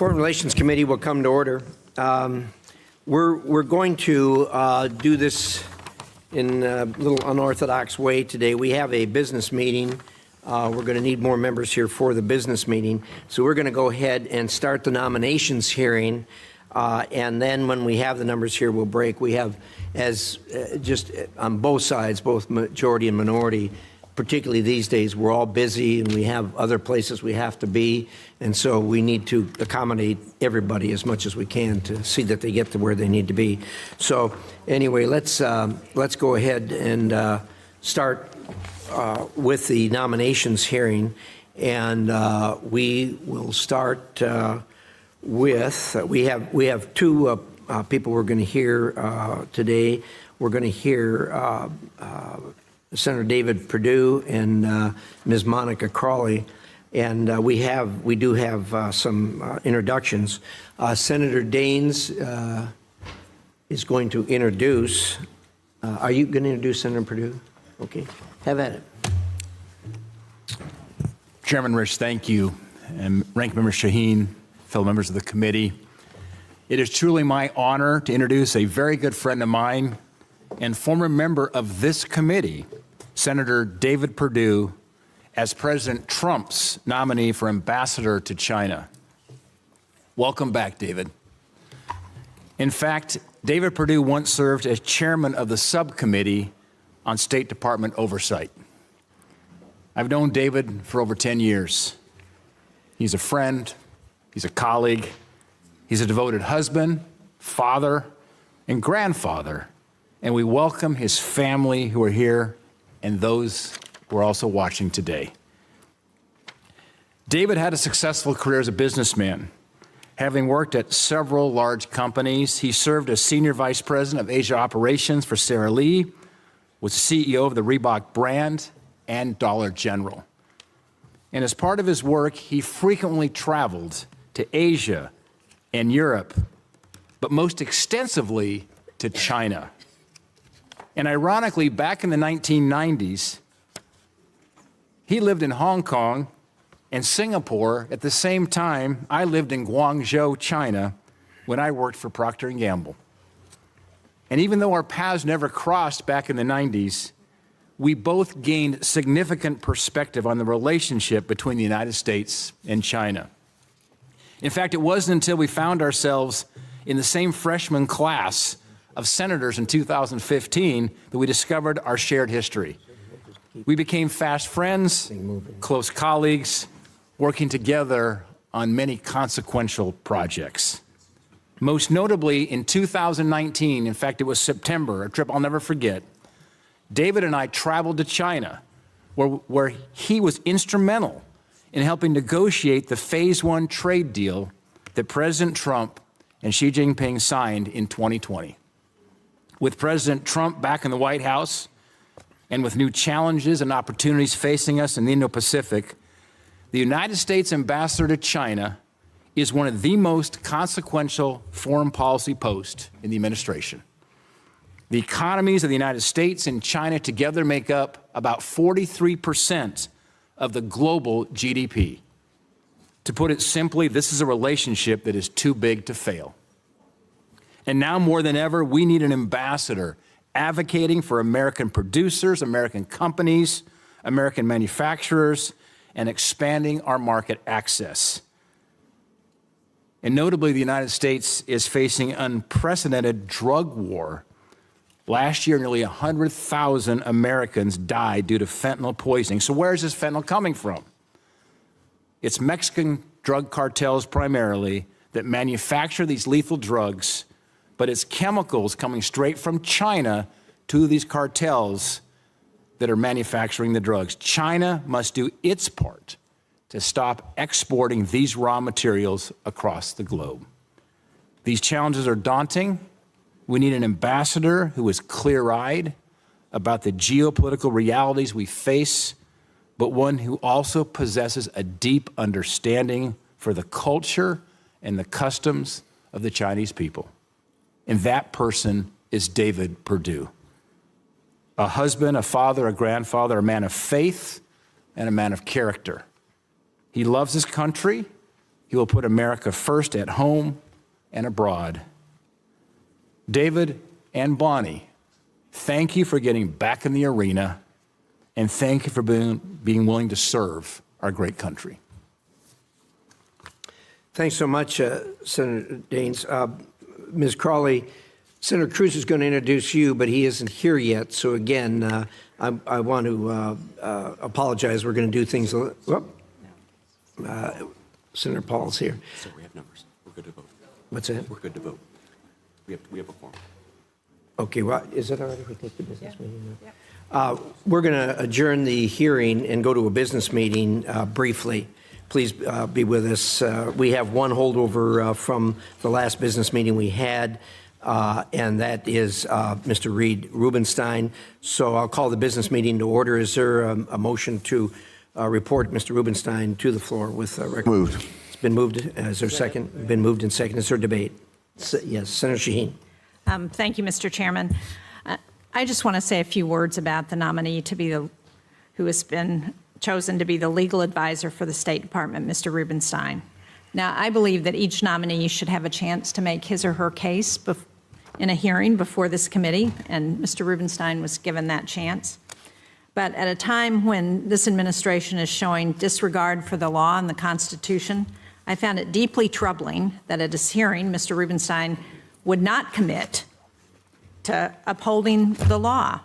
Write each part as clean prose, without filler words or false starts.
Foreign Relations Committee will come to order. We're going to do this in a little unorthodox way today. We have a business meeting. We're going to need more members here for the business meeting. So we're going to go ahead and start the nominations hearing. And then when we have the numbers here, we'll break. We have, just on both sides, both majority and minority, particularly these days, we're all busy and we have other places we have to be. And so we need to accommodate everybody as much as we can to see that they get to where they need to be. So anyway, let's go ahead and start with the nominations hearing. And we will start with, we have two people we're going to hear today. We're going to hear Senator David Perdue and Ms. Monica Crawley, and we do have some introductions. Senator Daines is going to introduce. Are you going to introduce Senator Perdue? Okay, have at it. Chairman Rich, thank you, and Ranking Member Shaheen, fellow members of the committee. It is truly my honor to introduce a very good friend of mine and former member of this committee, Senator David Perdue, as President Trump's nominee for ambassador to China. Welcome back, David. In fact, David Perdue once served as chairman of the subcommittee on State Department oversight. I've known David for over 10 years. He's a friend, he's a colleague, he's a devoted husband, father, and grandfather. And we welcome his family who are here and those who are also watching today. David had a successful career as a businessman. Having worked at several large companies, he served as Senior Vice President of Asia Operations for Sara Lee, was CEO of the Reebok brand and Dollar General. And as part of his work, he frequently traveled to Asia and Europe, but most extensively to China. And ironically, back in the 1990s, he lived in Hong Kong and Singapore at the same time I lived in Guangzhou, China, when I worked for Procter & Gamble. And even though our paths never crossed back in the 90s, we both gained significant perspective on the relationship between the United States and China. In fact, it wasn't until we found ourselves in the same freshman class of senators in 2015 that we discovered our shared history. We became fast friends, close colleagues, working together on many consequential projects. Most notably, in 2019, in fact, it was September, a trip I'll never forget, David and I traveled to China, where he was instrumental in helping negotiate the Phase 1 trade deal that President Trump and Xi Jinping signed in 2020. With President Trump back in the White House and with new challenges and opportunities facing us in the Indo-Pacific, the United States ambassador to China is one of the most consequential foreign policy posts in the administration. The economies of the United States and China together make up about 43% of the global GDP. To put it simply, this is a relationship that is too big to fail. And now more than ever, we need an ambassador advocating for American producers, American companies, American manufacturers, and expanding our market access. And notably, the United States is facing unprecedented drug war. Last year, nearly 100,000 Americans died due to fentanyl poisoning. So where is this fentanyl coming from? It's Mexican drug cartels primarily that manufacture these lethal drugs, but it's chemicals coming straight from China to these cartels that are manufacturing the drugs. China must do its part to stop exporting these raw materials across the globe. These challenges are daunting. We need an ambassador who is clear-eyed about the geopolitical realities we face, but one who also possesses a deep understanding for the culture and the customs of the Chinese people. And that person is David Perdue. A husband, a father, a grandfather, a man of faith, and a man of character. He loves his country, He will put America first at home and abroad. David and Bonnie, thank you for getting back in the arena, and thank you for being willing to serve our great country. Thanks so much, Senator Daines. Ms. Crawley, Senator Cruz is going to introduce you, but he isn't here yet. So again, I want to apologize. We're going to do things. Senator Paul's here. So we have numbers. We're good to vote. What's that? We're good to vote. We have a form. Okay, well, is it all right if we take the business meeting? Yeah. We're going to adjourn the hearing and go to a business meeting briefly. Please be with us. We have one holdover from the last business meeting we had, and that is Mr. Reed Rubenstein. So I'll call the business meeting to order. Is there a motion to report Mr. Rubenstein to the floor with record? Moved. It's been moved. Is there a second? Been moved and second. Is there debate? Yes, Senator Shaheen. Thank you, Mr. Chairman. I just want to say a few words about the nominee to be who has been chosen to be the legal advisor for the State Department, Mr. Rubenstein. Now, I believe that each nominee should have a chance to make his or her case in a hearing before this committee, and Mr. Rubenstein was given that chance. But at a time when this administration is showing disregard for the law and the Constitution, I found it deeply troubling that at this hearing, Mr. Rubenstein would not commit to upholding the law.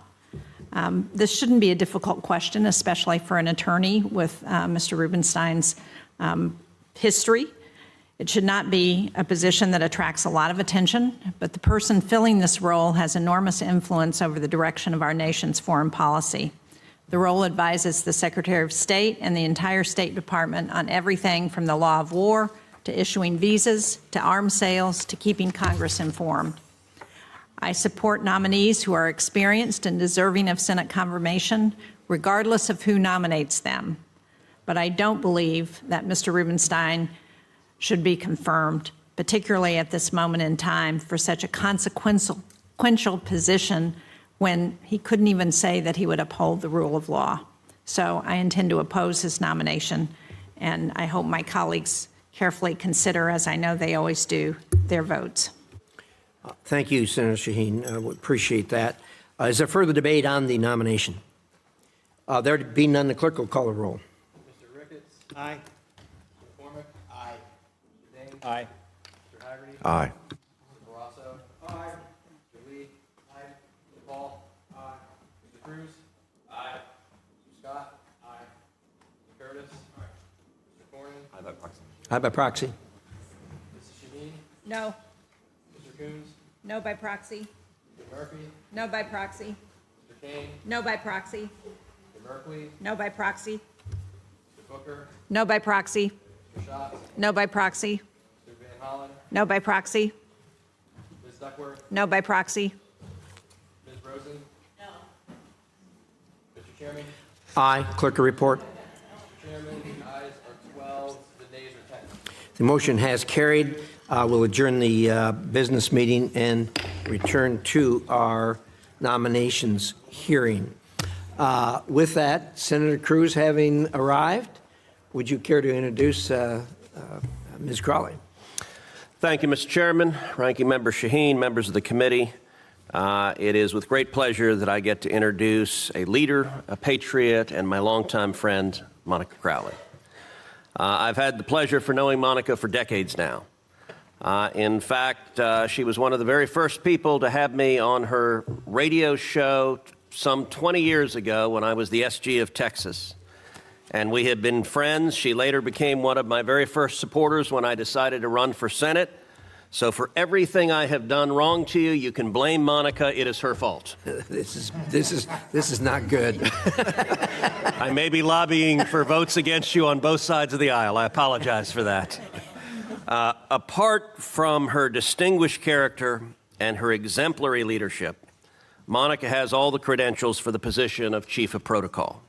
This shouldn't be a difficult question, especially for an attorney with Mr. Rubenstein's history. It should not be a position that attracts a lot of attention, but the person filling this role has enormous influence over the direction of our nation's foreign policy. The role advises the Secretary of State and the entire State Department on everything from the law of war to issuing visas to arms sales to keeping Congress informed. I support nominees who are experienced and deserving of Senate confirmation, regardless of who nominates them. But I don't believe that Mr. Rubenstein should be confirmed, particularly at this moment in time, for such a consequential position when he couldn't even say that he would uphold the rule of law. So I intend to oppose his nomination, and I hope my colleagues carefully consider, as I know they always do, their votes. Thank you, Senator Shaheen. We appreciate that. Is there further debate on the nomination? There being none, the clerk will call a roll. Mr. Ricketts? Aye. Mr. McCormick? Aye. Mr. Daines? Aye. Mr. Hagerty? Aye. Mr. Barrasso? Aye. Mr. Lee? Aye. Mr. Paul? Aye. Mr. Cruz? Aye. Mr. Scott? Aye. Mr. Curtis? Aye. Mr. Cornyn? Aye by proxy. Aye by proxy. Mrs. Shaheen? No. Mr. Coons? No by proxy. Mr. Murphy? No by proxy. Mr. Kane? No by proxy. Mr. Merkley? No by proxy. Mr. Booker? No by proxy. Mr. Schatz? No by proxy. Mr. Van Hollen? No by proxy. Ms. Duckworth? No by proxy. Ms. Rosen? No. Mr. Chairman? Aye. Clerk will report. Mr. Chairman, the ayes are 12, the nays are 10. The motion has carried. We'll adjourn the business meeting and return to our nominations hearing. With that, Senator Cruz having arrived, would you care to introduce Ms. Crawley? Thank you, Mr. Chairman, Ranking Member Shaheen, members of the committee. It is with great pleasure that I get to introduce a leader, a patriot, and my longtime friend, Monica Crowley. I've had the pleasure for knowing Monica for decades now. In fact, she was one of the very first people to have me on her radio show some 20 years ago when I was the SG of Texas. And we had been friends. She later became one of my very first supporters when I decided to run for Senate. So for everything I have done wrong to you, you can blame Monica. It is her fault. This is not good. I may be lobbying for votes against you on both sides of the aisle. I apologize for that. Apart from her distinguished character and her exemplary leadership, Monica has all the credentials for the position of Chief of Protocol.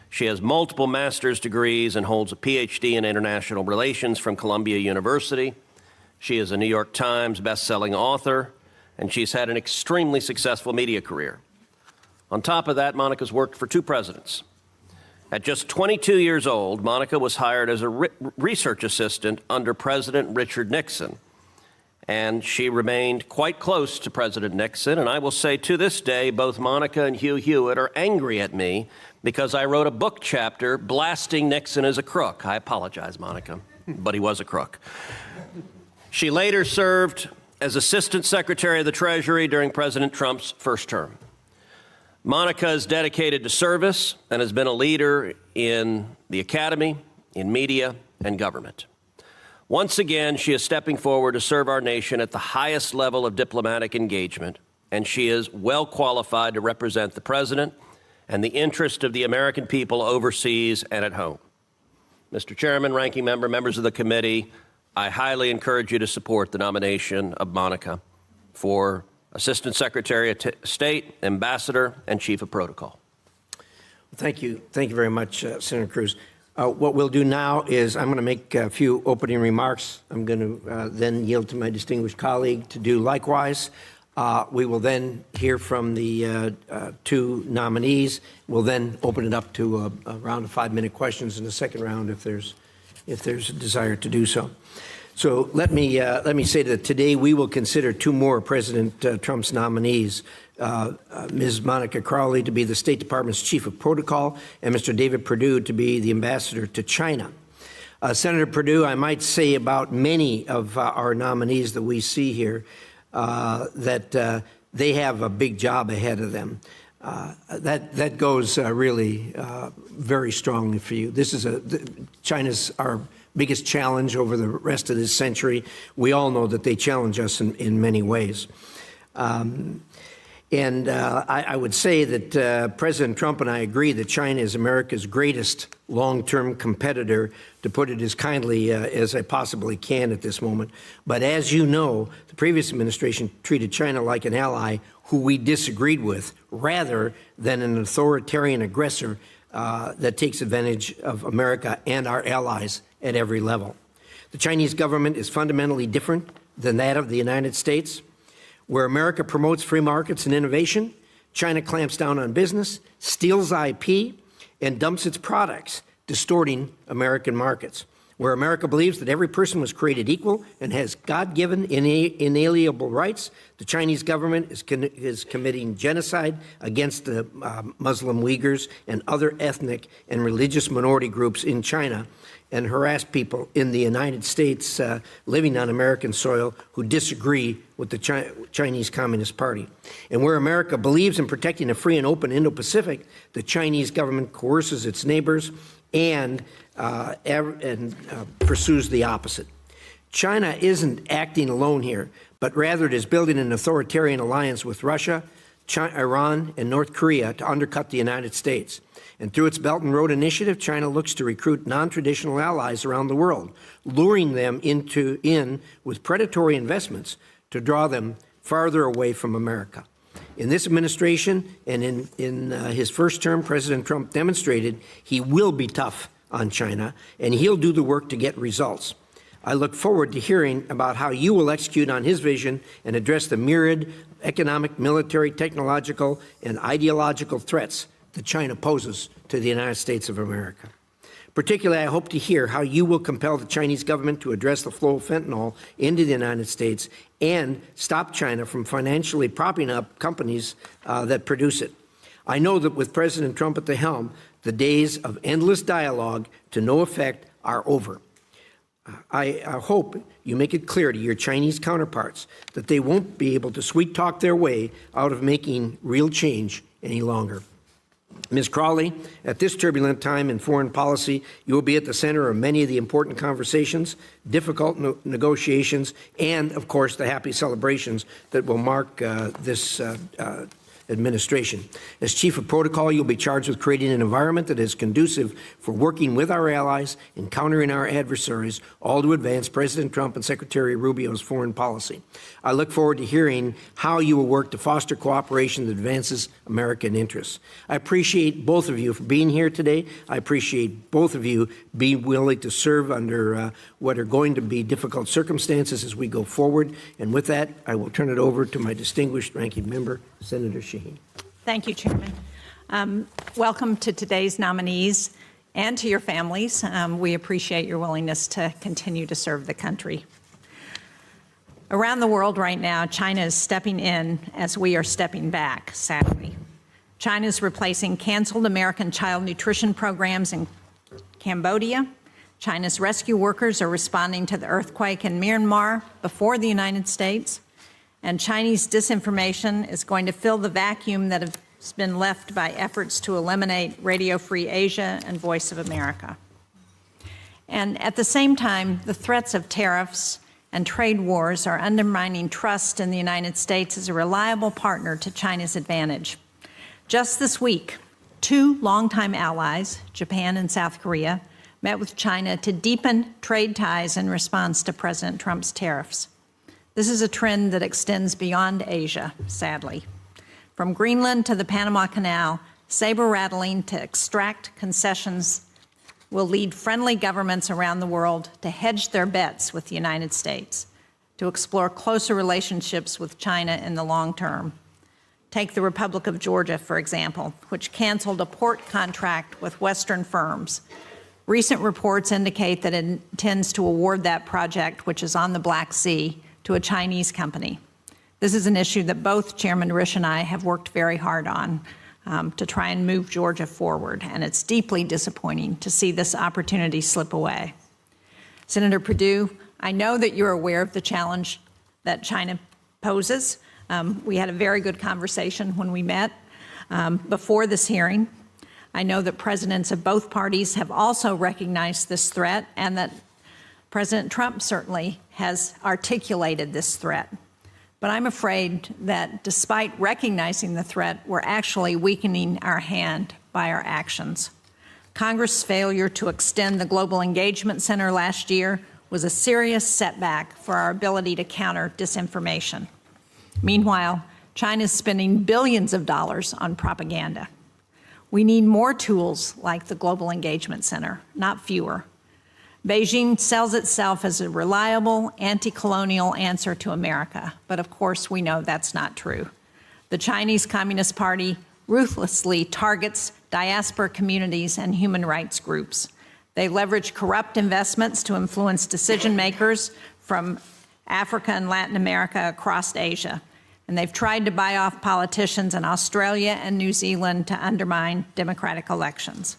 She has multiple master's degrees and holds a PhD in international relations from Columbia University. She is a New York Times best-selling author, and she's had an extremely successful media career. On top of that, Monica's worked for two presidents. At just 22 years old, Monica was hired as a research assistant under President Richard Nixon. And she remained quite close to President Nixon. And I will say to this day, both Monica and Hugh Hewitt are angry at me because I wrote a book chapter blasting Nixon as a crook. I apologize, Monica, but he was a crook. She later served as Assistant Secretary of the Treasury during President Trump's first term. Monica is dedicated to service and has been a leader in the academy, in media, and government. Once again, she is stepping forward to serve our nation at the highest level of diplomatic engagement, and she is well qualified to represent the President and the interest of the American people overseas and at home. Mr. Chairman, Ranking Member, members of the committee, I highly encourage you to support the nomination of Monica for Assistant Secretary of State, Ambassador, and Chief of Protocol. Thank you. Thank you very much, Senator Cruz. What we'll do now is I'm going to make a few opening remarks. I'm going to then yield to my distinguished colleague to do likewise. We will then hear from the two nominees. We'll then open it up to a round of 5-minute questions in the second round if there's a desire to do so. So let me say that today we will consider two more President Trump's nominees, Ms. Monica Crowley to be the State Department's Chief of Protocol and Mr. David Perdue to be the Ambassador to China. Senator Perdue, I might say about many of our nominees that we see here that they have a big job ahead of them. That goes really very strongly for you. This is China's our biggest challenge over the rest of this century. We all know that they challenge us in many ways. I would say that President Trump and I agree that China is America's greatest long-term competitor, to put it as kindly as I possibly can at this moment. But as you know, the previous administration treated China like an ally who we disagreed with, rather than an authoritarian aggressor that takes advantage of America and our allies at every level. The Chinese government is fundamentally different than that of the United States. Where America promotes free markets and innovation, China clamps down on business, steals IP, and dumps its products, distorting American markets. Where America believes that every person was created equal and has God-given inalienable rights, the Chinese government is committing genocide against the Muslim Uyghurs and other ethnic and religious minority groups in China, and harass people in the United States living on American soil who disagree with the Chinese Communist Party. And where America believes in protecting a free and open Indo-Pacific, the Chinese government coerces its neighbors and pursues the opposite. China isn't acting alone here, but rather it is building an authoritarian alliance with Russia, Iran, and North Korea to undercut the United States. And through its Belt and Road Initiative, China looks to recruit non-traditional allies around the world, luring them in with predatory investments to draw them farther away from America. In this administration and in his first term, President Trump demonstrated he will be tough on China, and he'll do the work to get results. I look forward to hearing about how you will execute on his vision and address the myriad economic, military, technological, and ideological threats that China poses to the United States of America. Particularly, I hope to hear how you will compel the Chinese government to address the flow of fentanyl into the United States and stop China from financially propping up companies that produce it. I know that with President Trump at the helm, the days of endless dialogue to no effect are over. I hope you make it clear to your Chinese counterparts that they won't be able to sweet-talk their way out of making real change any longer. Ms. Crowley, at this turbulent time in foreign policy, you will be at the center of many of the important conversations, difficult negotiations, and, of course, the happy celebrations that will mark this administration. As Chief of Protocol, you'll be charged with creating an environment that is conducive for working with our allies and countering our adversaries, all to advance President Trump and Secretary Rubio's foreign policy. I look forward to hearing how you will work to foster cooperation that advances American interests. I appreciate both of you for being here today. I appreciate both of you being willing to serve under what are going to be difficult circumstances as we go forward. And with that, I will turn it over to my distinguished ranking member, Senator Shaheen. Thank you, Chairman. Welcome to today's nominees. and to your families. We appreciate your willingness to continue to serve the country. Around the world right now, China is stepping in as we are stepping back, sadly. China is replacing canceled American child nutrition programs in Cambodia. China's rescue workers are responding to the earthquake in Myanmar before the United States. And Chinese disinformation is going to fill the vacuum that has been left by efforts to eliminate Radio Free Asia and Voice of America. And at the same time, the threats of tariffs and trade wars are undermining trust in the United States as a reliable partner to China's advantage. Just this week, two longtime allies, Japan and South Korea, met with China to deepen trade ties in response to President Trump's tariffs. This is a trend that extends beyond Asia, sadly. From Greenland to the Panama Canal, saber-rattling to extract concessions will lead friendly governments around the world to hedge their bets with the United States, to explore closer relationships with China in the long term. Take the Republic of Georgia, for example, which canceled a port contract with Western firms. Recent reports indicate that it intends to award that project, which is on the Black Sea, to a Chinese company. This is an issue that both Chairman Risch and I have worked very hard on to try and move Georgia forward, and it's deeply disappointing to see this opportunity slip away. Senator Perdue, I know that you're aware of the challenge that China poses. We had a very good conversation when we met before this hearing. I know that presidents of both parties have also recognized this threat, and that President Trump certainly has articulated this threat. But I'm afraid that despite recognizing the threat, we're actually weakening our hand by our actions. Congress' failure to extend the Global Engagement Center last year was a serious setback for our ability to counter disinformation. Meanwhile, China is spending billions of dollars on propaganda. We need more tools like the Global Engagement Center, not fewer. Beijing sells itself as a reliable anti-colonial answer to America, but of course we know that's not true. The Chinese Communist Party ruthlessly targets diaspora communities and human rights groups. They leverage corrupt investments to influence decision makers from Africa and Latin America across Asia. And they've tried to buy off politicians in Australia and New Zealand to undermine democratic elections.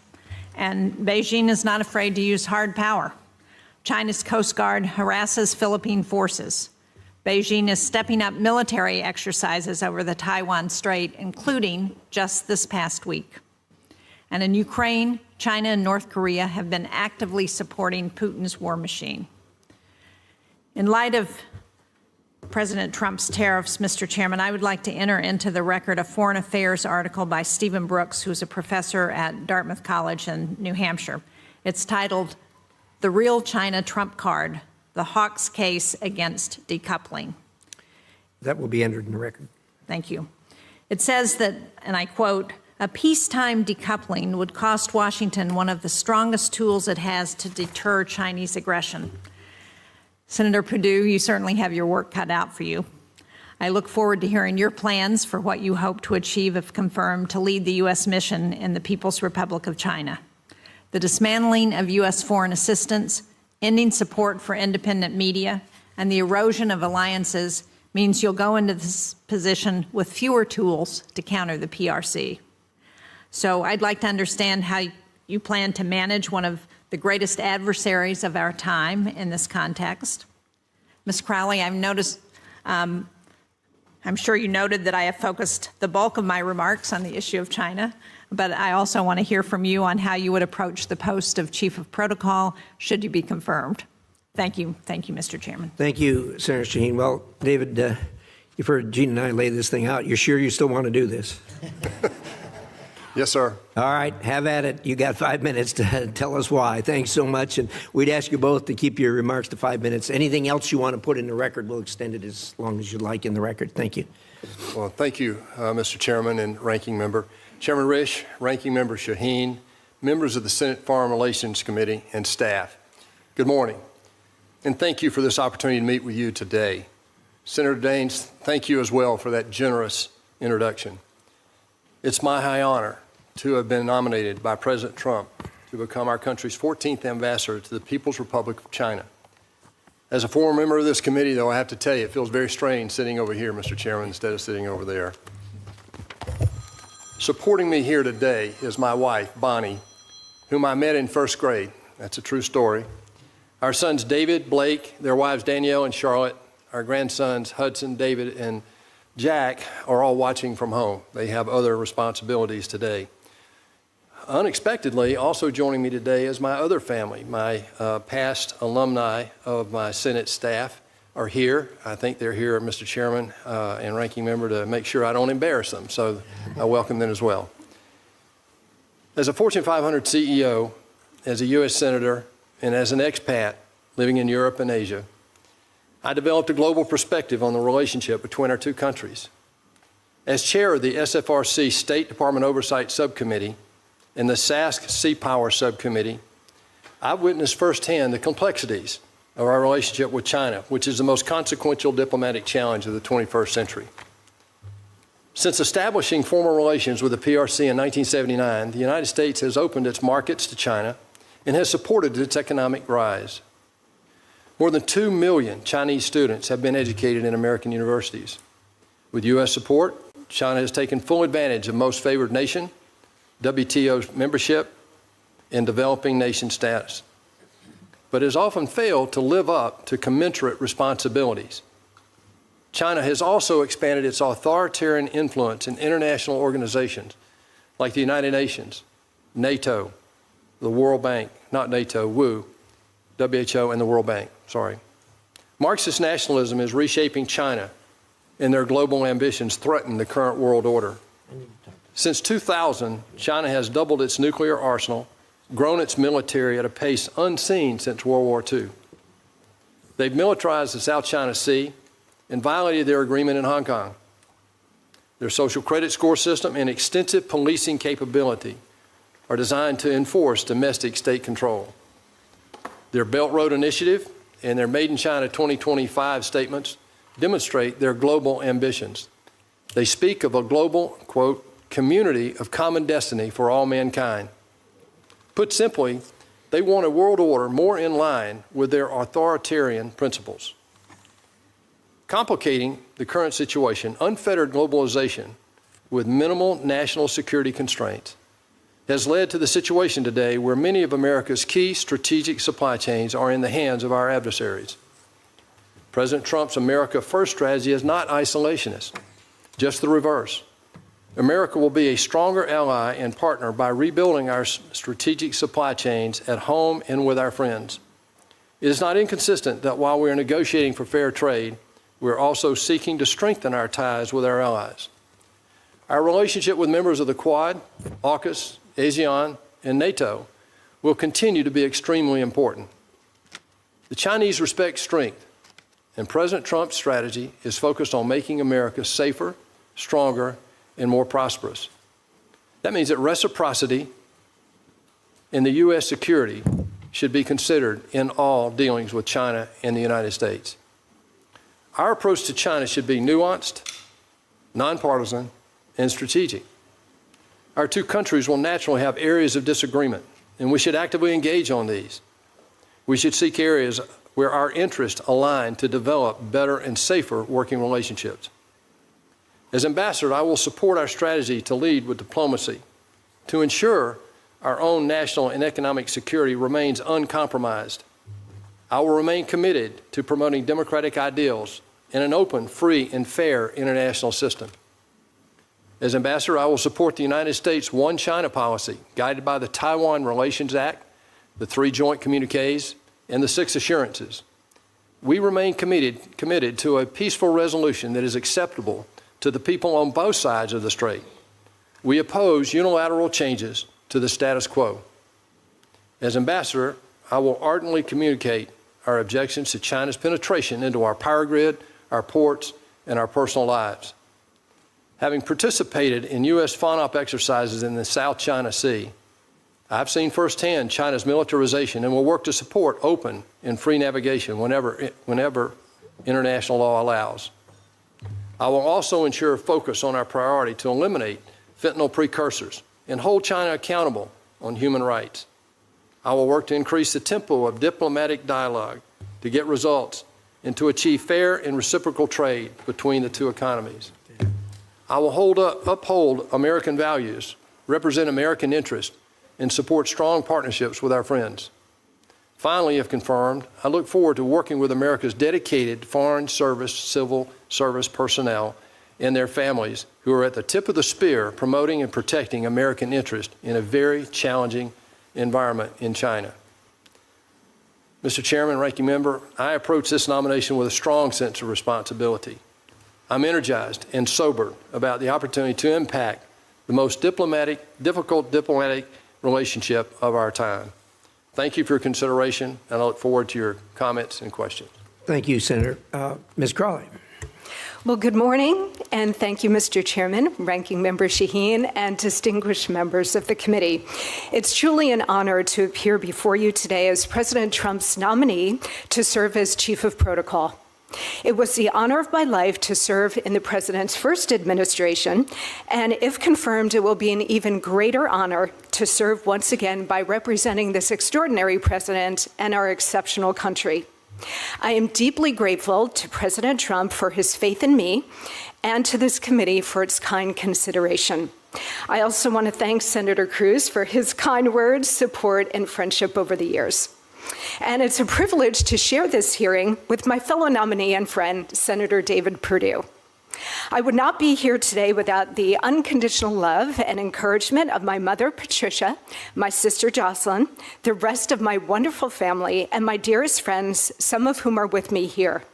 And Beijing is not afraid to use hard power. China's Coast Guard harasses Philippine forces. Beijing is stepping up military exercises over the Taiwan Strait, including just this past week. And in Ukraine, China and North Korea have been actively supporting Putin's war machine. In light of President Trump's tariffs, Mr. Chairman, I would like to enter into the record a Foreign Affairs article by Stephen Brooks, who's a professor at Dartmouth College in New Hampshire. It's titled, "The Real China Trump Card, the Hawks Case Against Decoupling." That will be entered in the record. Thank you. It says that, and I quote, "A peacetime decoupling would cost Washington one of the strongest tools it has to deter Chinese aggression." Senator Perdue, you certainly have your work cut out for you. I look forward to hearing your plans for what you hope to achieve if confirmed to lead the U.S. mission in the People's Republic of China. The dismantling of U.S. foreign assistance, ending support for independent media, and the erosion of alliances means you'll go into this position with fewer tools to counter the PRC. So I'd like to understand how you plan to manage one of the greatest adversaries of our time in this context. Ms. Crowley, I've noticed, I'm sure you noted that I have focused the bulk of my remarks on the issue of China, but I also want to hear from you on how you would approach the post of Chief of Protocol should you be confirmed. Thank you. Thank you, Mr. Chairman. Thank you, Senator Shaheen. Well, David, you've heard Gene and I lay this thing out. You're sure you still want to do this? Yes, sir. All right, have at it. You got 5 minutes to tell us why. Thanks so much. And we'd ask you both to keep your remarks to 5 minutes. Anything else you want to put in the record, we'll extend it as long as you'd like in the record. Thank you. Well, thank you, Mr. Chairman and Ranking Member. Chairman Risch, Ranking Member Shaheen, members of the Senate Foreign Relations Committee, and staff. Good morning, and thank you for this opportunity to meet with you today. Senator Daines, thank you as well for that generous introduction. It's my high honor to have been nominated by President Trump to become our country's 14th ambassador to the People's Republic of China. As a former member of this committee, though, I have to tell you, it feels very strange sitting over here, Mr. Chairman, instead of sitting over there. Supporting me here today is my wife, Bonnie, whom I met in first grade. That's a true story. Our sons, David, Blake, their wives, Danielle and Charlotte, our grandsons, Hudson, David, and Jack, are all watching from home. They have other responsibilities today. Unexpectedly, also joining me today is my other family. My past alumni of my Senate staff are here. I think they're here, Mr. Chairman and Ranking Member, to make sure I don't embarrass them. So I welcome them as well. As a Fortune 500 CEO, as a U.S. Senator, and as an expat living in Europe and Asia, I developed a global perspective on the relationship between our two countries. As chair of the SFRC State Department Oversight Subcommittee and the SASC Sea Power Subcommittee, I've witnessed firsthand the complexities of our relationship with China, which is the most consequential diplomatic challenge of the 21st century. Since establishing formal relations with the PRC in 1979, the United States has opened its markets to China and has supported its economic rise. More than 2 million Chinese students have been educated in American universities. With U.S. support, China has taken full advantage of Most Favored Nation, WTO membership, and developing nation status, but has often failed to live up to commensurate responsibilities. China has also expanded its authoritarian influence in international organizations like the United Nations, NATO, the World Bank, not NATO, WHO, and the World Bank, sorry. Marxist nationalism is reshaping China, and their global ambitions threaten the current world order. Since 2000, China has doubled its nuclear arsenal, grown its military at a pace unseen since World War II. They've militarized the South China Sea and violated their agreement in Hong Kong. Their social credit score system and extensive policing capability are designed to enforce domestic state control. Their Belt Road Initiative and their Made in China 2025 statements demonstrate their global ambitions. They speak of a global, quote, community of common destiny for all mankind. Put simply, they want a world order more in line with their authoritarian principles. Complicating the current situation, unfettered globalization with minimal national security constraints has led to the situation today where many of America's key strategic supply chains are in the hands of our adversaries. President Trump's America First strategy is not isolationist, just the reverse. America will be a stronger ally and partner by rebuilding our strategic supply chains at home and with our friends. It is not inconsistent that while we are negotiating for fair trade, we're also seeking to strengthen our ties with our allies. Our relationship with members of the Quad, AUKUS, ASEAN, and NATO will continue to be extremely important. The Chinese respect strength, and President Trump's strategy is focused on making America safer, stronger, and more prosperous. That means that reciprocity in the U.S. security should be considered in all dealings with China and the United States. Our approach to China should be nuanced, nonpartisan, and strategic. Our two countries will naturally have areas of disagreement, and we should actively engage on these. We should seek areas where our interests align to develop better and safer working relationships. As ambassador, I will support our strategy to lead with diplomacy, to ensure our own national and economic security remains uncompromised. I will remain committed to promoting democratic ideals and an open, free, and fair international system. As ambassador, I will support the United States' One China policy, guided by the Taiwan Relations Act, the 3 joint communiques, and the 6 assurances. We remain committed to a peaceful resolution that is acceptable to the people on both sides of the strait. We oppose unilateral changes to the status quo. As ambassador, I will ardently communicate our objections to China's penetration into our power grid, our ports, and our personal lives. Having participated in U.S. FONOP exercises in the South China Sea, I've seen firsthand China's militarization and will work to support open and free navigation whenever international law allows. I will also ensure focus on our priority to eliminate fentanyl precursors and hold China accountable on human rights. I will work to increase the tempo of diplomatic dialogue to get results and to achieve fair and reciprocal trade between the two economies. I will uphold American values, represent American interests, and support strong partnerships with our friends. Finally, if confirmed, I look forward to working with America's dedicated Foreign Service civil service personnel and their families who are at the tip of the spear promoting and protecting American interests in a very challenging environment in China. Mr. Chairman, Ranking Member, I approach this nomination with a strong sense of responsibility. I'm energized and sobered about the opportunity to impact the most difficult diplomatic relationship of our time. Thank you for your consideration, and I look forward to your comments and questions. Thank you, Senator. Ms. Crawley. Well, good morning, and thank you, Mr. Chairman, Ranking Member Shaheen, and distinguished members of the committee. It's truly an honor to appear before you today as President Trump's nominee to serve as Chief of Protocol. It was the honor of my life to serve in the President's first administration, and if confirmed, it will be an even greater honor to serve once again by representing this extraordinary President and our exceptional country. I am deeply grateful to President Trump for his faith in me and to this committee for its kind consideration. I also want to thank Senator Cruz for his kind words, support, and friendship over the years. And it's a privilege to share this hearing with my fellow nominee and friend, Senator David Perdue. I would not be here today without the unconditional love and encouragement of my mother, Patricia, my sister, Jocelyn, the rest of my wonderful family, and my dearest friends, some of whom are with me here.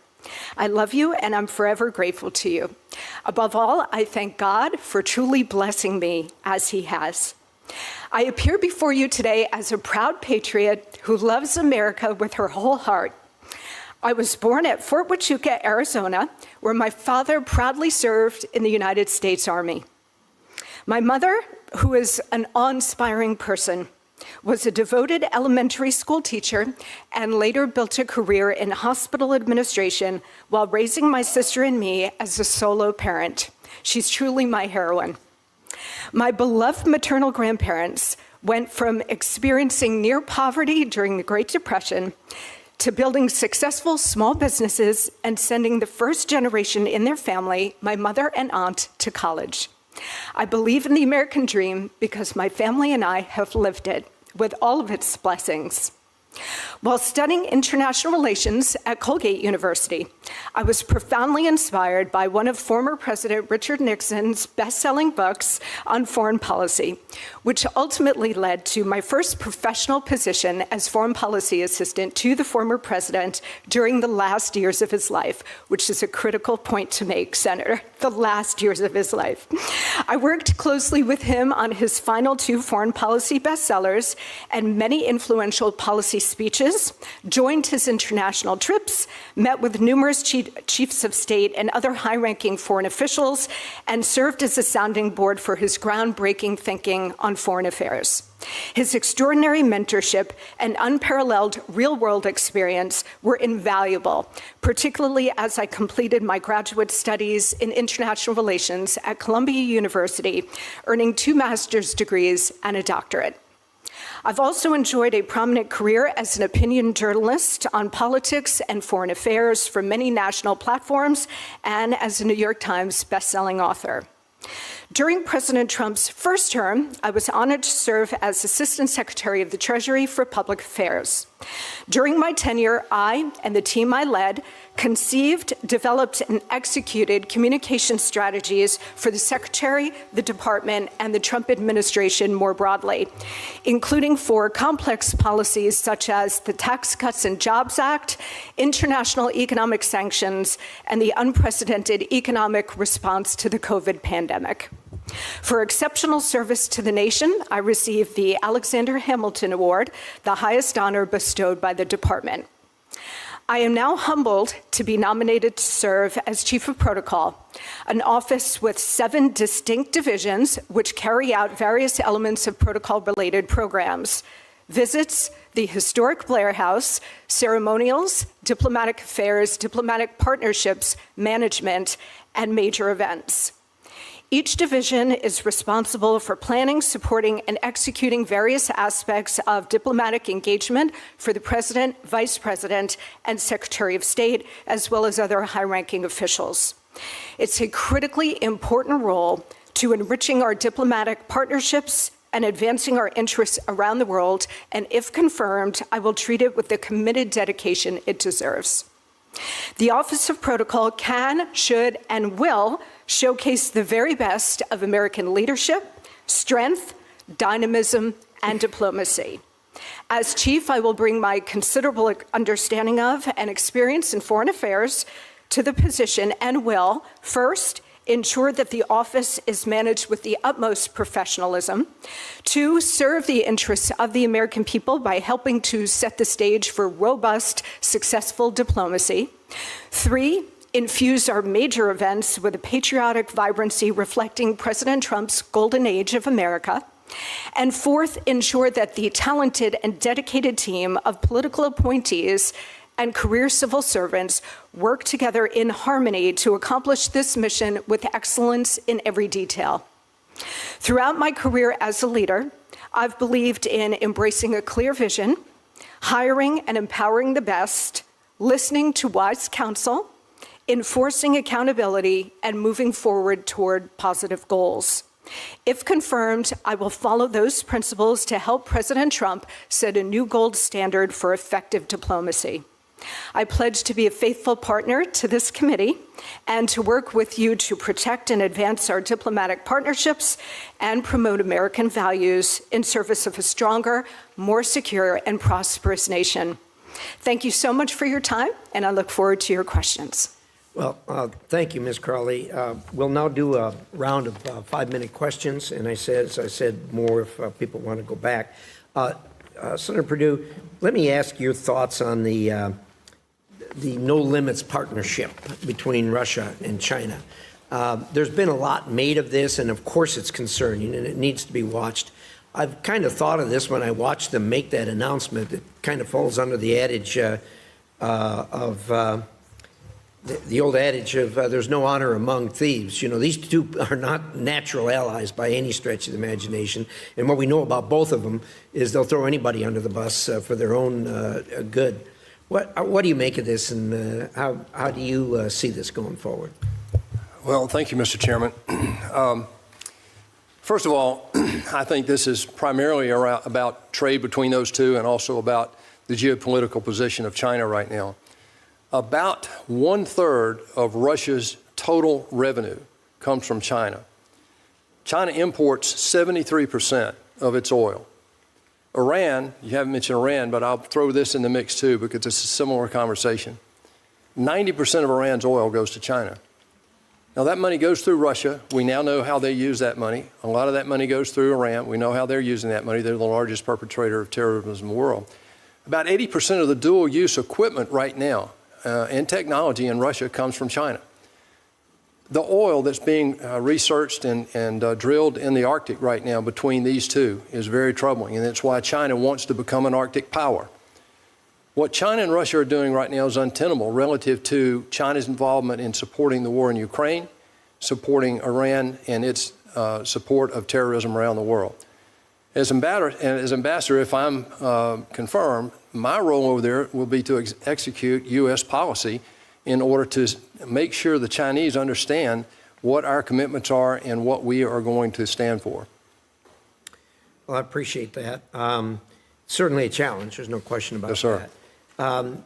I love you, and I'm forever grateful to you. Above all, I thank God for truly blessing me as He has. I appear before you today as a proud patriot who loves America with her whole heart. I was born at Fort Huachuca, Arizona, where my father proudly served in the United States Army. My mother, who is an awe-inspiring person, was a devoted elementary school teacher and later built a career in hospital administration while raising my sister and me as a solo parent. She's truly my heroine. My beloved maternal grandparents went from experiencing near poverty during the Great Depression to building successful small businesses and sending the first generation in their family, my mother and aunt, to college. I believe in the American dream because my family and I have lived it with all of its blessings. While studying international relations at Colgate University, I was profoundly inspired by one of former President Richard Nixon's best-selling books on foreign policy, which ultimately led to my first professional position as foreign policy assistant to the former president during the last years of his life, which is a critical point to make, Senator, the last years of his life. I worked closely with him on his final 2 foreign policy bestsellers and many influential policy speeches, joined his international trips, met with numerous chiefs of state and other high-ranking foreign officials, and served as a sounding board for his groundbreaking thinking on foreign affairs. His extraordinary mentorship and unparalleled real-world experience were invaluable, particularly as I completed my graduate studies in international relations at Columbia University, earning 2 master's degrees and a doctorate. I've also enjoyed a prominent career as an opinion journalist on politics and foreign affairs for many national platforms and as a New York Times bestselling author. During President Trump's first term, I was honored to serve as Assistant Secretary of the Treasury for Public Affairs. During my tenure, I and the team I led conceived, developed, and executed communication strategies for the Secretary, the Department, and the Trump administration more broadly, including for complex policies such as the Tax Cuts and Jobs Act, international economic sanctions, and the unprecedented economic response to the COVID pandemic. For exceptional service to the nation, I received the Alexander Hamilton Award, the highest honor bestowed by the department. I am now humbled to be nominated to serve as Chief of Protocol, an office with 7 distinct divisions which carry out various elements of protocol-related programs: visits, the historic Blair House, ceremonials, diplomatic affairs, diplomatic partnerships, management, and major events. Each division is responsible for planning, supporting, and executing various aspects of diplomatic engagement for the President, Vice President, and Secretary of State, as well as other high-ranking officials. It's a critically important role to enriching our diplomatic partnerships and advancing our interests around the world, and if confirmed, I will treat it with the committed dedication it deserves. The Office of Protocol can, should, and will showcase the very best of American leadership, strength, dynamism, and diplomacy. As chief, I will bring my considerable understanding of and experience in foreign affairs to the position and will, first, ensure that the office is managed with the utmost professionalism. 2, serve the interests of the American people by helping to set the stage for robust, successful diplomacy. 3, infuse our major events with a patriotic vibrancy reflecting President Trump's golden age of America. And 4th, ensure that the talented and dedicated team of political appointees and career civil servants work together in harmony to accomplish this mission with excellence in every detail. Throughout my career as a leader, I've believed in embracing a clear vision, hiring and empowering the best, listening to wise counsel, enforcing accountability, and moving forward toward positive goals. If confirmed, I will follow those principles to help President Trump set a new gold standard for effective diplomacy. I pledge to be a faithful partner to this committee and to work with you to protect and advance our diplomatic partnerships and promote American values in service of a stronger, more secure, and prosperous nation. Thank you so much for your time, and I look forward to your questions. Well, thank you, Ms. Crowley. We'll now do a round of 5-minute questions, and as I said, more if people want to go back. Senator Perdue, let me ask your thoughts on the no limits partnership between Russia and China. There's been a lot made of this, and of course it's concerning, and it needs to be watched. I've kind of thought of this when I watched them make that announcement. It kind of falls under the adage the old adage of there's no honor among thieves. You know, these two are not natural allies by any stretch of the imagination. And what we know about both of them is they'll throw anybody under the bus for their own good. What do you make of this, and how do you see this going forward? Well, thank you, Mr. Chairman. First of all, I think this is primarily about trade between those two and also about the geopolitical position of China right now. About 1/3 of Russia's total revenue comes from China. China imports 73% of its oil. Iran, you haven't mentioned Iran, but I'll throw this in the mix too because it's a similar conversation. 90% of Iran's oil goes to China. Now that money goes through Russia. We now know how they use that money. A lot of that money goes through Iran. We know how they're using that money. They're the largest perpetrator of terrorism in the world. About 80% of the dual-use equipment right now and technology in Russia comes from China. The oil that's being researched and drilled in the Arctic right now between these two is very troubling, and that's why China wants to become an Arctic power. What China and Russia are doing right now is untenable relative to China's involvement in supporting the war in Ukraine, supporting Iran and its support of terrorism around the world. As ambassador, if I'm confirmed, my role over there will be to execute U.S. policy in order to make sure the Chinese understand what our commitments are and what we are going to stand for. Well, I appreciate that. Certainly a challenge. There's no question about Yes, sir. that.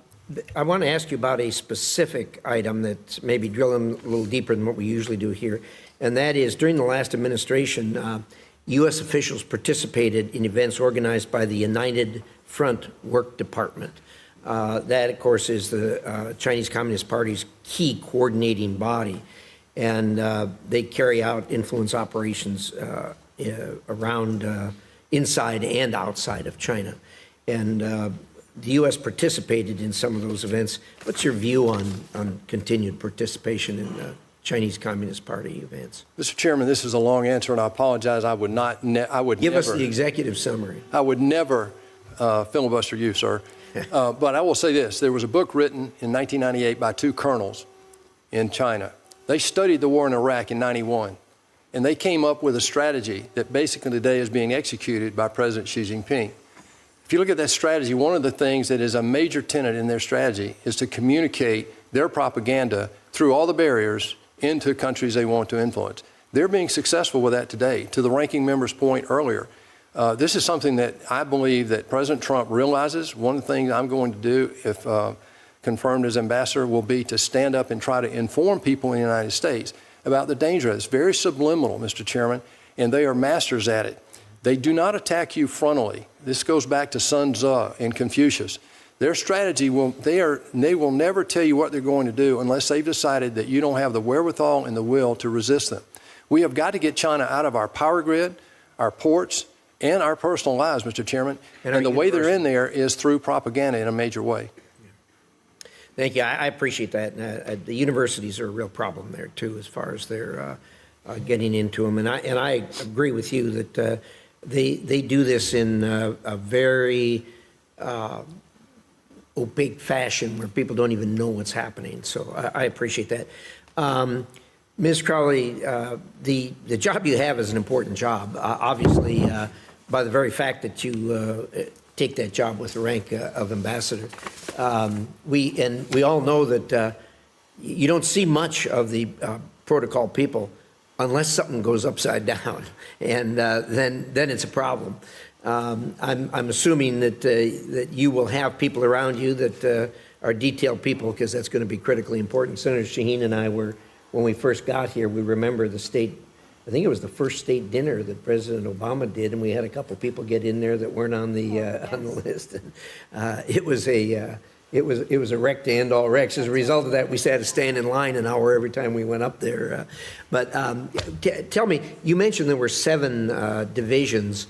I want to ask you about a specific item that's maybe drilling a little deeper than what we usually do here, and that is during the last administration, U.S. officials participated in events organized by the United Front Work Department. That, of course, is the Chinese Communist Party's key coordinating body, and they carry out influence operations around inside and outside of China. And the U.S. participated in some of those events. What's your view on continued participation in Chinese Communist Party events? Mr. Chairman, this is a long answer, and I apologize. I would not. Give us the executive summary. I would never filibuster you, sir. But I will say this. There was a book written in 1998 by two colonels in China. They studied the war in Iraq in '91. and they came up with a strategy that basically today is being executed by President Xi Jinping. If you look at that strategy, one of the things that is a major tenet in their strategy is to communicate their propaganda through all the barriers into countries they want to influence. They're being successful with that today. To the ranking member's point earlier, this is something that I believe that President Trump realizes. One of the things I'm going to do, if confirmed as ambassador, will be to stand up and try to inform people in the United States about the danger of it. It's very subliminal, Mr. Chairman, and they are masters at it. They do not attack you frontally. This goes back to Sun Tzu and Confucius. Their strategy they will never tell you what they're going to do unless they've decided that you don't have the wherewithal and the will to resist them. We have got to get China out of our power grid, our ports, and our personal lives, Mr. Chairman. And the way they're in there is through propaganda in a major way. Thank you. I appreciate that. The universities are a real problem there, too, as far as they're getting into them. And I agree with you that they do this in a very opaque fashion where people don't even know what's happening. So I appreciate that. Ms. Crowley, the job you have is an important job. Obviously, by the very fact that you take that job with the rank of ambassador. We all know that you don't see much of the protocol people unless something goes upside down, and then it's a problem. I'm assuming that you will have people around you that are detailed people, because that's going to be critically important. Senator Shaheen and I were, when we first got here, we remember the state. I think it was the first state dinner that President Obama did, and we had a couple people get in there that weren't on the list. And, it was a wreck to end all wrecks. As a result of that, we had to stand in line an hour every time we went up there. But tell me, you mentioned there were 7 divisions.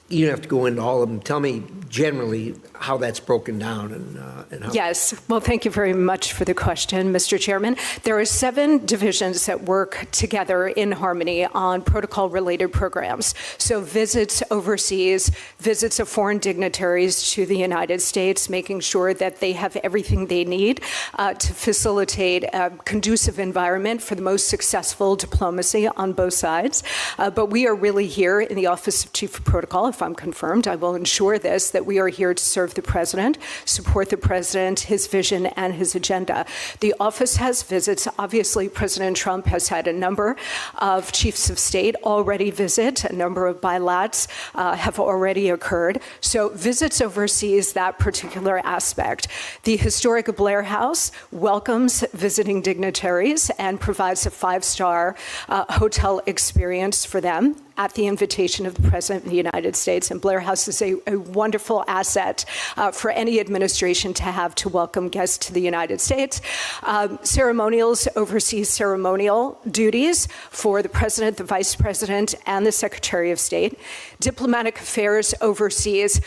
You don't have to go into all of them. Tell me generally how that's broken down and how. Yes. Well, thank you very much for the question, Mr. Chairman. There are 7 divisions that work together in harmony on protocol-related programs. So visits overseas, visits of foreign dignitaries to the United States, making sure that they have everything they need to facilitate a conducive environment for the most successful diplomacy on both sides. But we are really here in the Office of Chief of Protocol. If I'm confirmed, I will ensure this, that we are here to serve the president, support the president, his vision, and his agenda. The office has visits. Obviously, President Trump has had a number of chiefs of state already visit. A number of bilats have already occurred. So visits overseas, that particular aspect. The historic Blair House welcomes visiting dignitaries and provides a 5-star hotel experience for them at the invitation of the President of the United States. And Blair House is a wonderful asset for any administration to have to welcome guests to the United States. Ceremonials, overseas ceremonial duties for the President, the Vice President, and the Secretary of State. Diplomatic affairs overseas,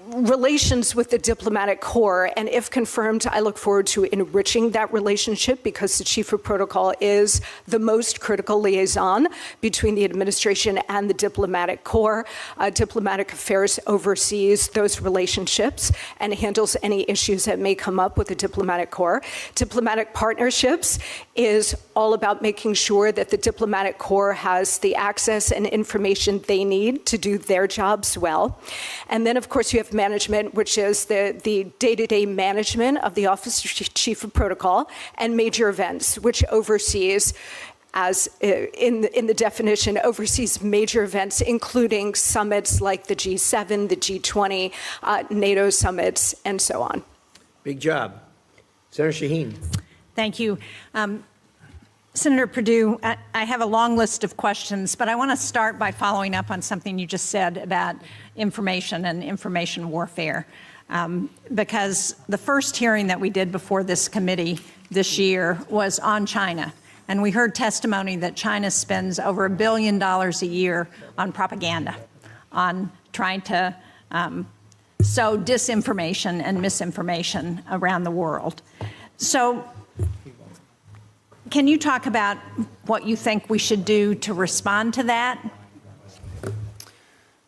relations with the diplomatic corps, and if confirmed, I look forward to enriching that relationship, because the Chief of Protocol is the most critical liaison between the administration and the diplomatic corps. Diplomatic affairs oversees those relationships and handles any issues that may come up with the diplomatic corps. Diplomatic partnerships is all about making sure that the diplomatic corps has the access and information they need to do their jobs well. And then, of course, you have management, which is the day-to-day management of the Office of Chief of Protocol, and major events, which oversees, as in the definition, oversees major events, including summits like the G7, the G20, NATO summits, and so on. Big job. Senator Shaheen. Thank you. Senator Perdue, I have a long list of questions, but I want to start by following up on something you just said about information and information warfare. Because the first hearing that we did before this committee this year was on China. And we heard testimony that China spends over $1 billion a year on propaganda, on trying to sow disinformation and misinformation around the world. So can you talk about what you think we should do to respond to that?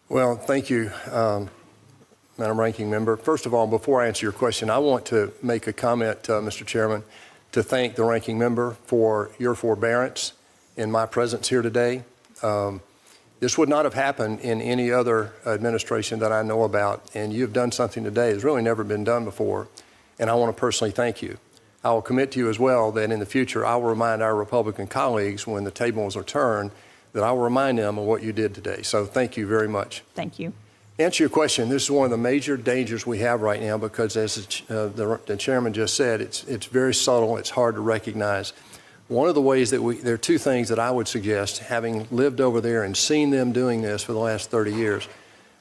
Well, thank you, Madam Ranking Member. First of all, before I answer your question, I want to make a comment, Mr. Chairman, to thank the Ranking Member for your forbearance in my presence here today. This would not have happened in any other administration that I know about, and you've done something today that's really never been done before, and I want to personally thank you. I will commit to you as well that in the future I will remind our Republican colleagues when the tables are turned that I will remind them of what you did today. So thank you very much. Thank you. To answer your question, this is one of the major dangers we have right now because, as the chairman just said, it's very subtle, it's hard to recognize. One of the ways that there are two things that I would suggest, having lived over there and seen them doing this for the last 30 years.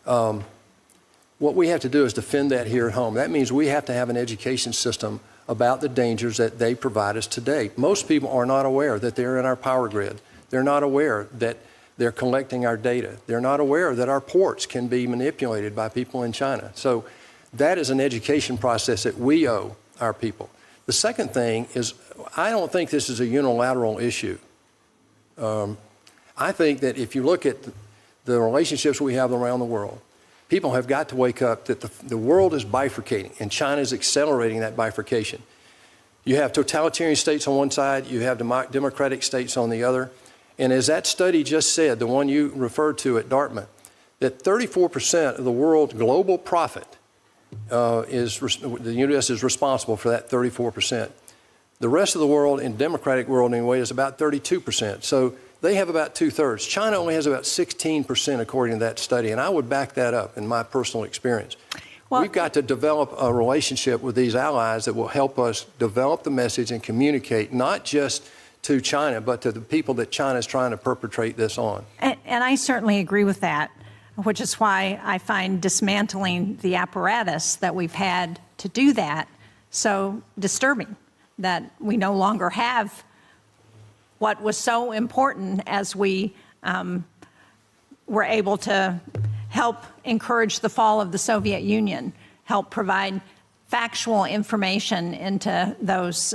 What we have to do is defend that here at home. That means we have to have an education system about the dangers that they provide us today. Most people are not aware that they're in our power grid. They're not aware that they're collecting our data. They're not aware that our ports can be manipulated by people in China. So that is an education process that we owe our people. The second thing is, I don't think this is a unilateral issue. I think that if you look at the relationships we have around the world, people have got to wake up that the world is bifurcating, and China is accelerating that bifurcation. You have totalitarian states on one side, you have democratic states on the other. And as that study just said, the one you referred to at Dartmouth, that 34% of the world's global profit the U.S. is responsible for that 34%. The rest of the world, in democratic world anyway, is about 32%. So they have about 2/3. China only has about 16% according to that study, and I would back that up in my personal experience. Well, we've got to develop a relationship with these allies that will help us develop the message and communicate not just to China, but to the people that China is trying to perpetrate this on. And I certainly agree with that, which is why I find dismantling the apparatus that we've had to do that so disturbing, that we no longer have what was so important as we were able to help encourage the fall of the Soviet Union, help provide factual information into those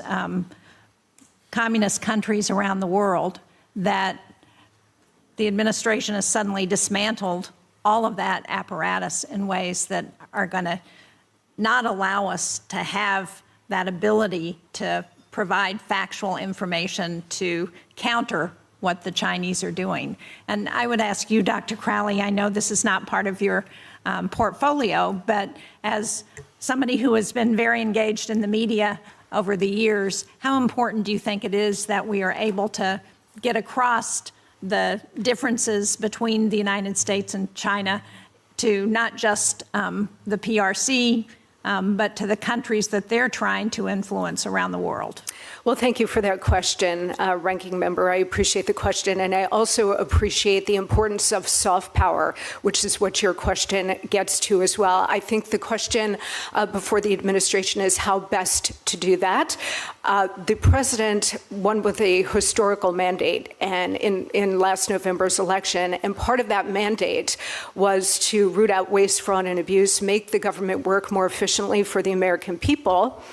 communist countries around the world, that the administration has suddenly dismantled all of that apparatus in ways that are going to not allow us to have that ability to provide factual information to counter what the Chinese are doing. And I would ask you, Dr. Crowley, I know this is not part of your portfolio, but as somebody who has been very engaged in the media over the years, how important do you think it is that we are able to get across the differences between the United States and China to not just the PRC, but to the countries that they're trying to influence around the world? Well, thank you for that question, Ranking Member. I appreciate the question, and I also appreciate the importance of soft power, which is what your question gets to as well. I think the question before the administration is how best to do that. The president won with a historical mandate and in last November's election, and part of that mandate was to root out waste, fraud, and abuse, make the government work more efficiently for the American people,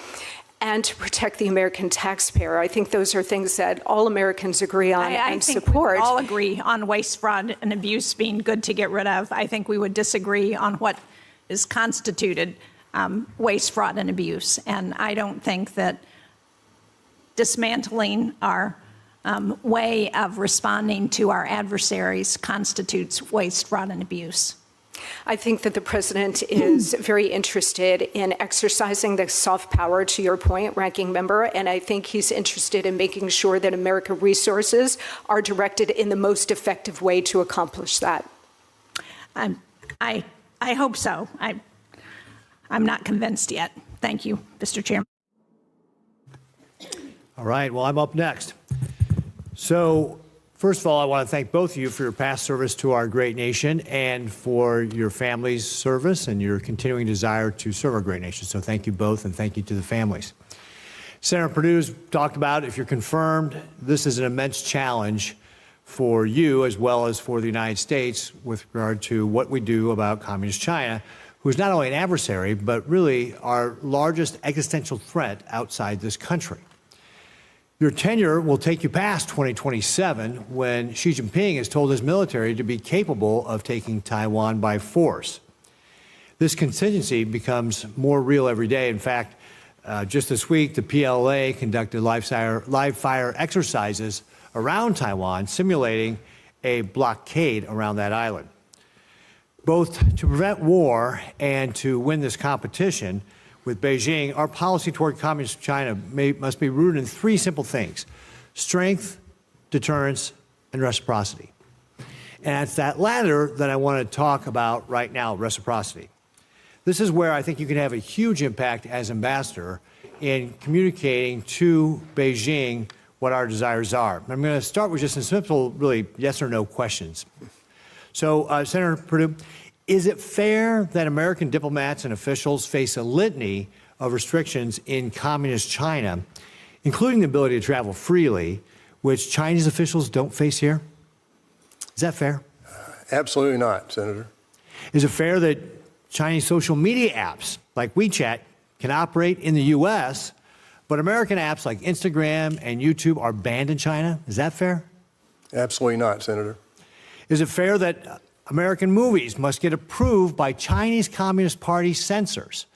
and to protect the American taxpayer. I think those are things that all Americans agree on and support. I think we all agree on waste, fraud, and abuse being good to get rid of. I think we would disagree on what is constituted waste, fraud, and abuse. And I don't think that dismantling our way of responding to our adversaries constitutes waste, fraud, and abuse. I think that the president is very interested in exercising the soft power, to your point, Ranking Member, and I think he's interested in making sure that American resources are directed in the most effective way to accomplish that. I hope so. I'm not convinced yet. Thank you, Mr. Chairman. All right, well, I'm up next. So, first of all, I want to thank both of you for your past service to our great nation and for your family's service and your continuing desire to serve our great nation. So thank you both, and thank you to the families. Senator Perdue's talked about, if you're confirmed, this is an immense challenge for you as well as for the United States with regard to what we do about Communist China, who is not only an adversary, but really our largest existential threat outside this country. Your tenure will take you past 2027 when Xi Jinping has told his military to be capable of taking Taiwan by force. This contingency becomes more real every day. In fact, just this week, the PLA conducted live fire exercises around Taiwan, simulating a blockade around that island. Both to prevent war and to win this competition with Beijing, our policy toward Communist China must be rooted in three simple things: strength, deterrence, and reciprocity. And it's that latter that I want to talk about right now, reciprocity. This is where I think you can have a huge impact as ambassador in communicating to Beijing what our desires are. I'm going to start with just some simple, really yes or no questions. So, Senator Perdue, is it fair that American diplomats and officials face a litany of restrictions in communist China, including the ability to travel freely, which Chinese officials don't face here? Is that fair? Absolutely not, Senator. Is it fair that Chinese social media apps like WeChat can operate in the U.S., but American apps like Instagram and YouTube are banned in China? Is that fair? Absolutely not, Senator. Is it fair that American movies must get approved by Chinese Communist Party censors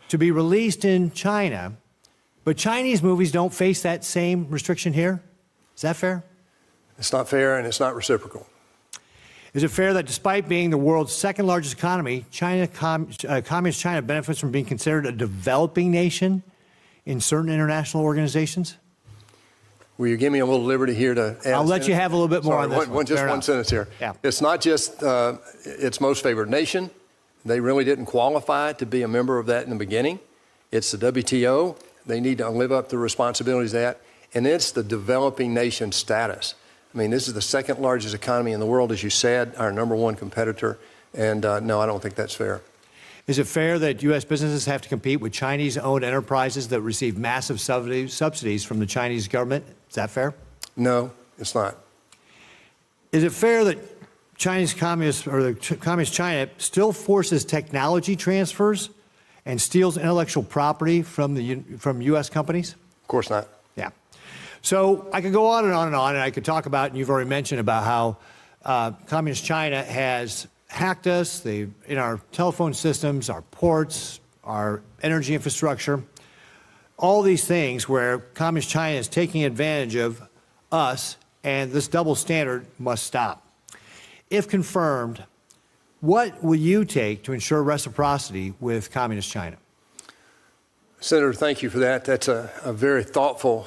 to be released in China, but Chinese movies don't face that same restriction here? Is that fair? It's not fair and it's not reciprocal. Is it fair that despite being the world's second largest economy, Communist China benefits from being considered a developing nation in certain international organizations? Will you give me a little liberty here to add? I'll let you have a little bit more on this one. Just one sentence here. Yeah. It's not just its most favored nation. They really didn't qualify to be a member of that in the beginning. It's the WTO. They need to live up to the responsibilities of that. And it's the developing nation status. I mean, this is the second largest economy in the world, as you said, our #1 competitor. And no, I don't think that's fair. Is it fair that U.S. businesses have to compete with Chinese-owned enterprises that receive massive subsidies from the Chinese government? Is that fair? No, it's not. Is it fair that Communist China still forces technology transfers and steals intellectual property from U.S. companies? Of course not. Yeah. So I could go on and on and on, and I could talk about, and you've already mentioned about how Communist China has hacked us in our telephone systems, our ports, our energy infrastructure, all these things where Communist China is taking advantage of us, and this double standard must stop. If confirmed, what will you take to ensure reciprocity with Communist China? Senator, thank you for that. That's a very thoughtful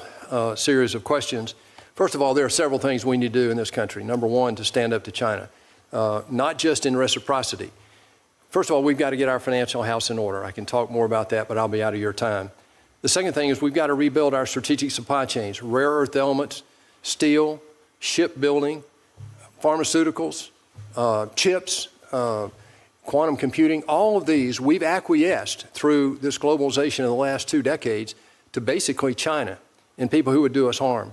series of questions. First of all, there are several things we need to do in this country. Number one, to stand up to China, not just in reciprocity. First of all, we've got to get our financial house in order. I can talk more about that, but I'll be out of your time. The second thing is we've got to rebuild our strategic supply chains, rare earth elements, steel, shipbuilding, pharmaceuticals, chips, quantum computing. All of these, we've acquiesced through this globalization in the last 2 decades to basically China and people who would do us harm.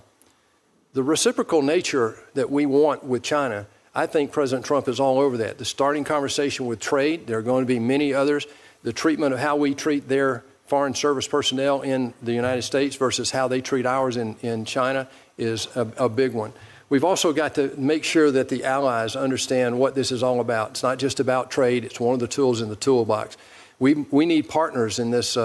The reciprocal nature that we want with China, I think President Trump is all over that. The starting conversation with trade, there are going to be many others. The treatment of how we treat their foreign service personnel in the United States versus how they treat ours in China is a big one. We've also got to make sure that the allies understand what this is all about. It's not just about trade. It's one of the tools in the toolbox. We need partners in this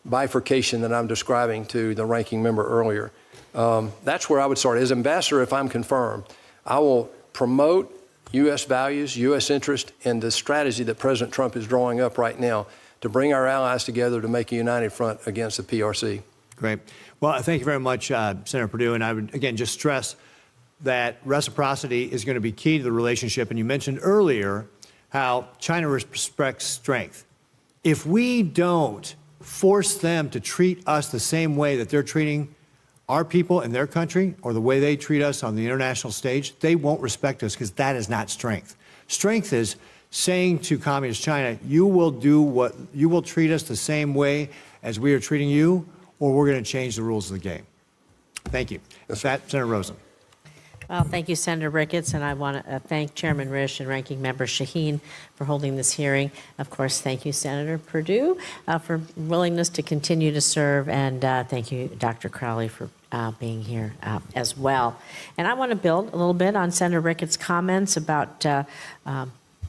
bifurcation that I'm describing to the ranking member earlier. That's where I would start. As ambassador, if I'm confirmed, I will promote U.S. values, U.S. interest, and the strategy that President Trump is drawing up right now to bring our allies together to make a united front against the PRC. Great. Well, thank you very much, Senator Perdue. And I would, again, just stress that reciprocity is going to be key to the relationship. And you mentioned earlier how China respects strength. If we don't force them to treat us the same way that they're treating our people in their country or the way they treat us on the international stage, they won't respect us because that is not strength. Strength is saying to Communist China, you will treat us the same way as we are treating you, or we're going to change the rules of the game. Thank you. With that, Senator Rosen. Well, thank you, Senator Ricketts, and I want to thank Chairman Risch and Ranking Member Shaheen for holding this hearing. Of course, thank you, Senator Perdue, for willingness to continue to serve, and thank you, Dr. Crowley, for being here as well. And I want to build a little bit on Senator Ricketts' comments about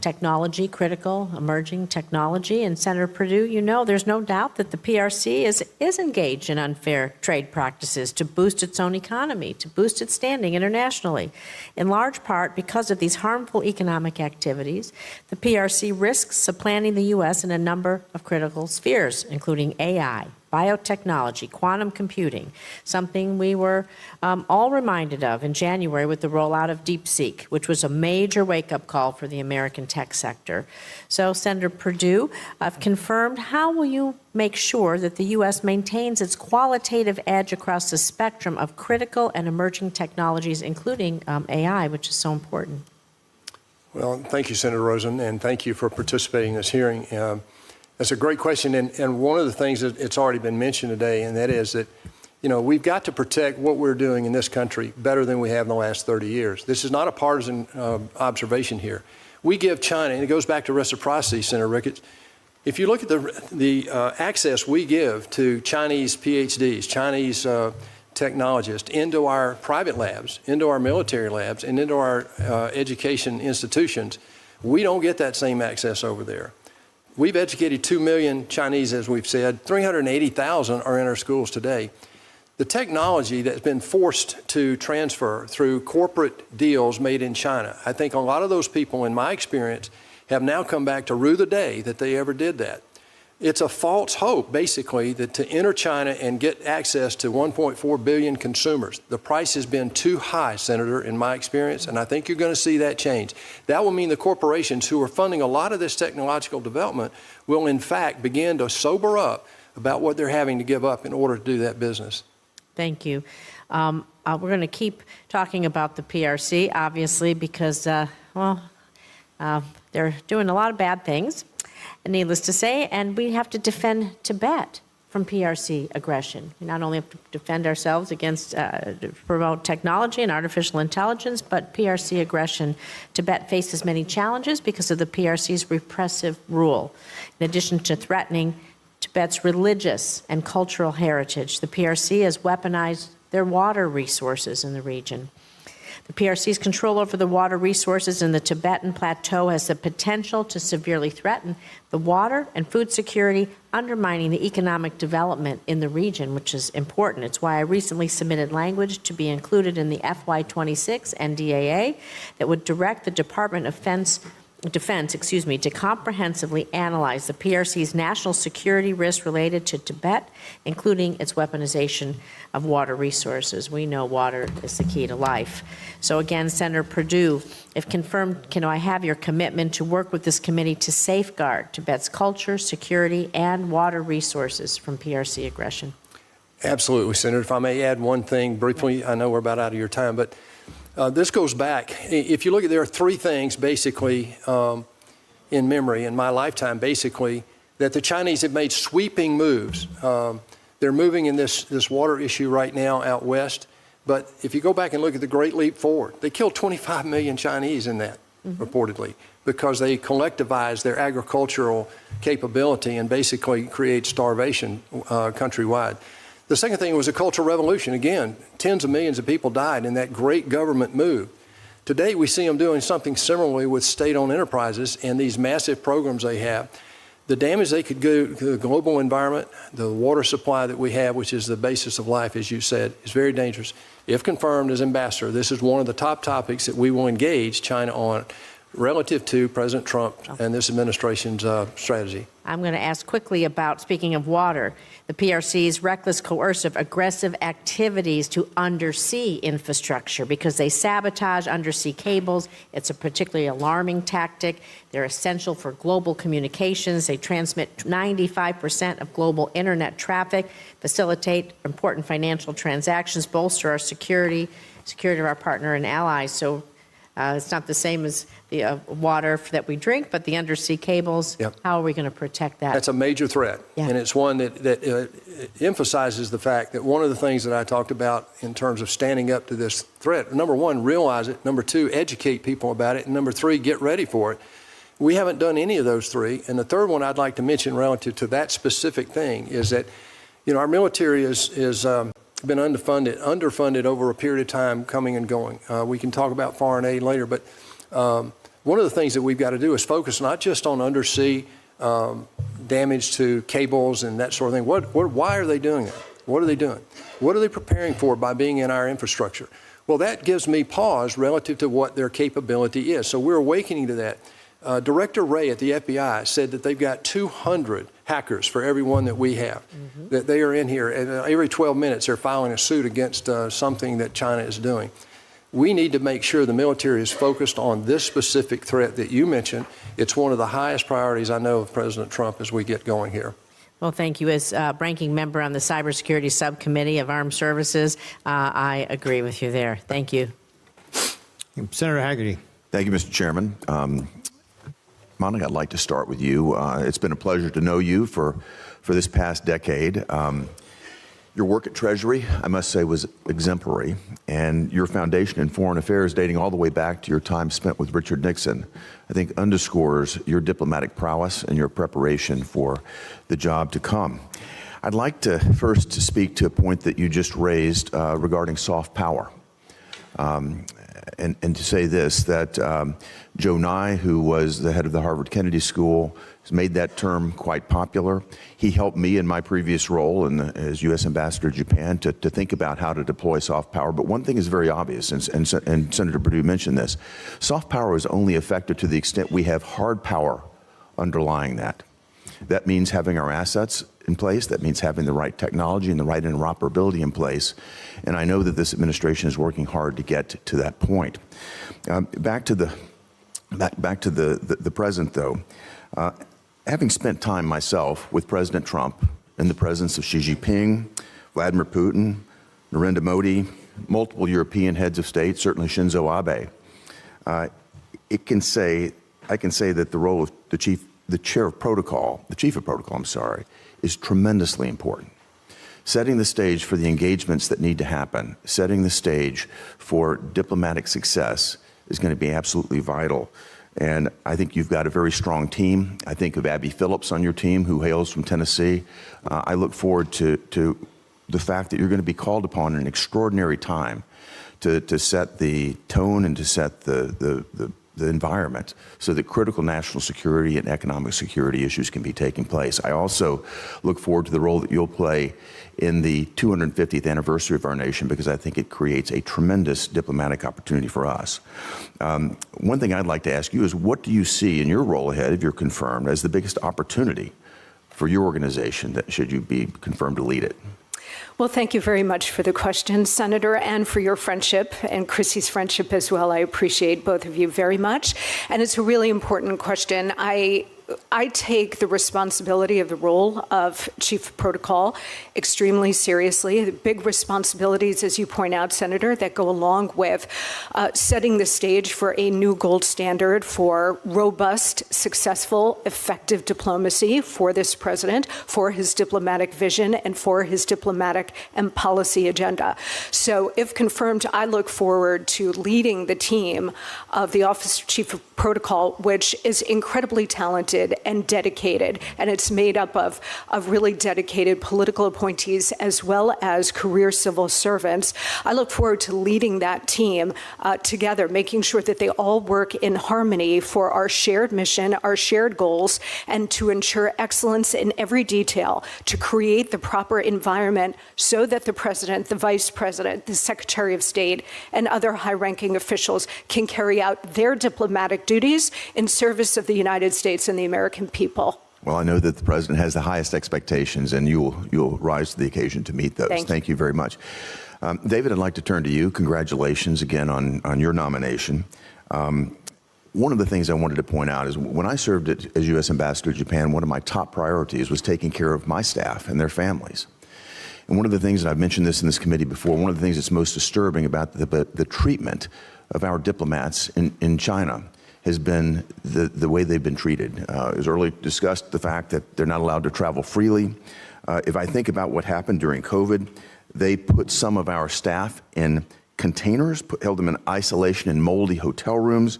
technology, critical, emerging technology. And Senator Perdue, you know there's no doubt that the PRC is engaged in unfair trade practices to boost its own economy, to boost its standing internationally. In large part because of these harmful economic activities, the PRC risks supplanting the U.S. in a number of critical spheres, including AI, biotechnology, quantum computing, something we were all reminded of in January with the rollout of DeepSeek, which was a major wake-up call for the American tech sector. So, Senator Perdue, I've confirmed, how will you make sure that the U.S. maintains its qualitative edge across the spectrum of critical and emerging technologies, including AI, which is so important? Well, thank you, Senator Rosen, and thank you for participating in this hearing. That's a great question, and one of the things that it's already been mentioned today, and that is that, you know, we've got to protect what we're doing in this country better than we have in the last 30 years. This is not a partisan observation here. We give China, and it goes back to reciprocity, Senator Ricketts. If you look at the access we give to Chinese PhDs, Chinese technologists into our private labs, into our military labs, and into our education institutions, we don't get that same access over there. We've educated 2 million Chinese, as we've said. 380,000 are in our schools today. The technology that's been forced to transfer through corporate deals made in China, I think a lot of those people, in my experience, have now come back to rue the day that they ever did that. It's a false hope, basically, that to enter China and get access to 1.4 billion consumers. The price has been too high, Senator, in my experience, and I think you're going to see that change. That will mean the corporations who are funding a lot of this technological development will, in fact, begin to sober up about what they're having to give up in order to do that business. Thank you. We're going to keep talking about the PRC, obviously, because, they're doing a lot of bad things, needless to say, and we have to defend Tibet from PRC aggression. We not only have to defend ourselves against promote technology and artificial intelligence, but PRC aggression. Tibet faces many challenges because of the PRC's repressive rule. In addition to threatening Tibet's religious and cultural heritage, the PRC has weaponized their water resources in the region. The PRC's control over the water resources in the Tibetan Plateau has the potential to severely threaten the water and food security, undermining the economic development in the region, which is important. It's why I recently submitted language to be included in the FY26 NDAA that would direct the Department of Defense, to comprehensively analyze the PRC's national security risks related to Tibet, including its weaponization of water resources. We know water is the key to life. So again, Senator Perdue, if confirmed, can I have your commitment to work with this committee to safeguard Tibet's culture, security, and water resources from PRC aggression? Absolutely, Senator. If I may add one thing briefly, I know we're about out of your time, but this goes back. If you look at, there are three things basically in memory in my lifetime, basically, that the Chinese have made sweeping moves. They're moving in this water issue right now out west. But if you go back and look at the Great Leap Forward, they killed 25 million Chinese in that, reportedly, because they collectivized their agricultural capability and basically create starvation countrywide. The second thing was a cultural revolution. Again, tens of millions of people died in that great government move. Today, we see them doing something similarly with state-owned enterprises and these massive programs they have. The damage they could do to the global environment, the water supply that we have, which is the basis of life, as you said, is very dangerous. If confirmed as ambassador, this is one of the top topics that we will engage China on relative to President Trump and this administration's strategy. I'm going to ask quickly about, speaking of water, the PRC's reckless, coercive, aggressive activities to undersea infrastructure because they sabotage undersea cables. It's a particularly alarming tactic. They're essential for global communications. They transmit 95% of global internet traffic, facilitate important financial transactions, bolster our security of our partner and allies. So it's not the same as the water that we drink, but the undersea cables. Yep. How are we going to protect that? That's a major threat, and it's one that emphasizes the fact that one of the things that I talked about in terms of standing up to this threat, number one, realize it, number two, educate people about it, and number three, get ready for it. We haven't done any of those three, and the third one I'd like to mention relative to that specific thing is that, you know, our military is been underfunded over a period of time coming and going. We can talk about foreign aid later, but one of the things that we've got to do is focus not just on undersea damage to cables and that sort of thing. Why are they doing that? What are they doing? What are they preparing for by being in our infrastructure? Well, that gives me pause relative to what their capability is. So we're awakening to that. Director Wray at the FBI said that they've got 200 hackers for every one that we have, that they are in here. And every 12 minutes, they're filing a suit against something that China is doing. We need to make sure the military is focused on this specific threat that you mentioned. It's one of the highest priorities I know of President Trump as we get going here. Well, thank you. As ranking member on the Cybersecurity Subcommittee of Armed Services, I agree with you there. Thank you. Senator Hagerty. Thank you, Mr. Chairman. Monica, I'd like to start with you. It's been a pleasure to know you for this past decade. Your work at Treasury, I must say, was exemplary, and your foundation in foreign affairs dating all the way back to your time spent with Richard Nixon, I think underscores your diplomatic prowess and your preparation for the job to come. I'd like to first speak to a point that you just raised regarding soft power. And to say this, that Joe Nye, who was the head of the Harvard Kennedy School, has made that term quite popular. He helped me in my previous role as U.S. Ambassador to Japan to think about how to deploy soft power. But one thing is very obvious, and Senator Perdue mentioned this. Soft power is only effective to the extent we have hard power underlying that. That means having our assets in place. That means having the right technology and the right interoperability in place. And I know that this administration is working hard to get to that point. Back to the present, though. Having spent time myself with President Trump in the presence of Xi Jinping, Vladimir Putin, Narendra Modi, multiple European heads of state, certainly Shinzo Abe, I can say that the role of the chief of protocol, is tremendously important. Setting the stage for the engagements that need to happen, setting the stage for diplomatic success is going to be absolutely vital. And I think you've got a very strong team. I think of Abby Phillips on your team, who hails from Tennessee. I look forward to the fact that you're going to be called upon in an extraordinary time to set the tone and to set the environment so that critical national security and economic security issues can be taking place. I also look forward to the role that you'll play in the 250th anniversary of our nation, because I think it creates a tremendous diplomatic opportunity for us. One thing I'd like to ask you is, what do you see in your role ahead, if you're confirmed, as the biggest opportunity for your organization that should you be confirmed to lead it? Well, thank you very much for the question, Senator, and for your friendship and Chrissy's friendship as well. I appreciate both of you very much. And it's a really important question. I take the responsibility of the role of Chief of Protocol extremely seriously. The big responsibilities, as you point out, Senator, that go along with setting the stage for a new gold standard for robust, successful, effective diplomacy for this president, for his diplomatic vision, and for his diplomatic and policy agenda. So if confirmed, I look forward to leading the team of the Office of Chief of Protocol, which is incredibly talented and dedicated, and it's made up of really dedicated political appointees as well as career civil servants. I look forward to leading that team together, making sure that they all work in harmony for our shared mission, our shared goals, and to ensure excellence in every detail, to create the proper environment so that the president, the vice president, the secretary of state, and other high-ranking officials can carry out their diplomatic duties in service of the United States and the American people. Well, I know that the president has the highest expectations, and you'll rise to the occasion to meet those. Thank you very much. David, I'd like to turn to you. Congratulations again on your nomination. One of the things I wanted to point out is when I served as U.S. Ambassador to Japan, one of my top priorities was taking care of my staff and their families. And one of the things, and I've mentioned this in this committee before, one of the things that's most disturbing about the treatment of our diplomats in China has been the way they've been treated. It was earlier discussed the fact that they're not allowed to travel freely. If I think about what happened during COVID, they put some of our staff in containers, held them in isolation in moldy hotel rooms.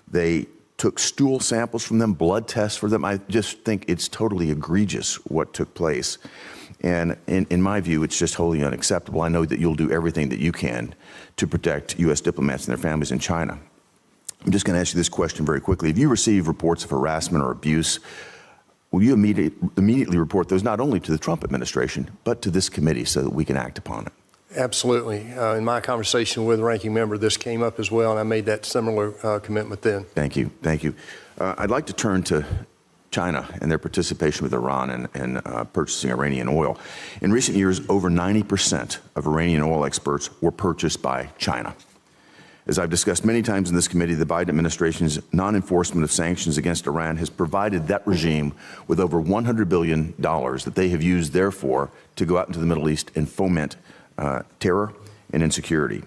They took stool samples from them, blood tests for them. I just think it's totally egregious what took place. And in my view, it's just wholly unacceptable. I know that you'll do everything that you can to protect U.S. diplomats and their families in China. I'm just going to ask you this question very quickly. If you receive reports of harassment or abuse, will you immediately report those not only to the Trump administration, but to this committee so that we can act upon it? Absolutely. In my conversation with the ranking member, this came up as well, and I made that similar commitment then. Thank you. Thank you. I'd like to turn to China and their participation with Iran in purchasing Iranian oil. In recent years, over 90% of Iranian oil exports were purchased by China. As I've discussed many times in this committee, the Biden administration's non-enforcement of sanctions against Iran has provided that regime with over $100 billion that they have used, therefore, to go out into the Middle East and foment terror and insecurity.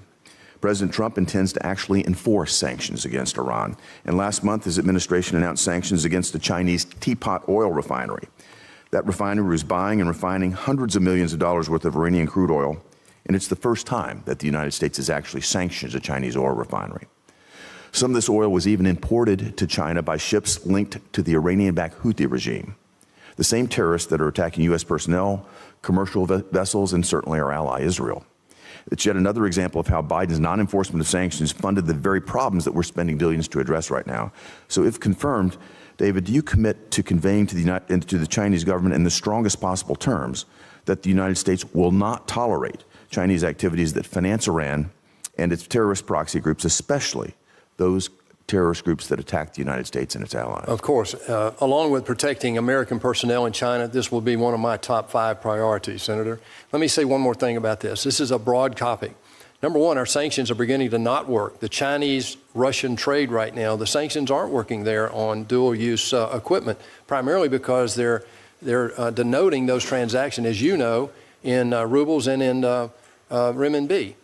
President Trump intends to actually enforce sanctions against Iran. And last month, his administration announced sanctions against the Chinese Teapot oil refinery. That refinery was buying and refining hundreds of millions of dollars worth of Iranian crude oil, and it's the first time that the United States has actually sanctioned a Chinese oil refinery. Some of this oil was even imported to China by ships linked to the Iranian-backed Houthi regime, the same terrorists that are attacking U.S. personnel, commercial vessels, and certainly our ally Israel. It's yet another example of how Biden's non-enforcement of sanctions funded the very problems that we're spending billions to address right now. So if confirmed, David, do you commit to conveying to the Chinese government in the strongest possible terms that the United States will not tolerate Chinese activities that finance Iran and its terrorist proxy groups, especially those terrorist groups that attack the United States and its allies? Of course. Along with protecting American personnel in China, this will be one of my top 5 priorities, Senator. Let me say one more thing about this. This is a broad topic. Number one, our sanctions are beginning to not work. The Chinese-Russian trade right now, the sanctions aren't working there on dual-use equipment, primarily because they're denoting those transactions, as you know, in rubles and in renminbi.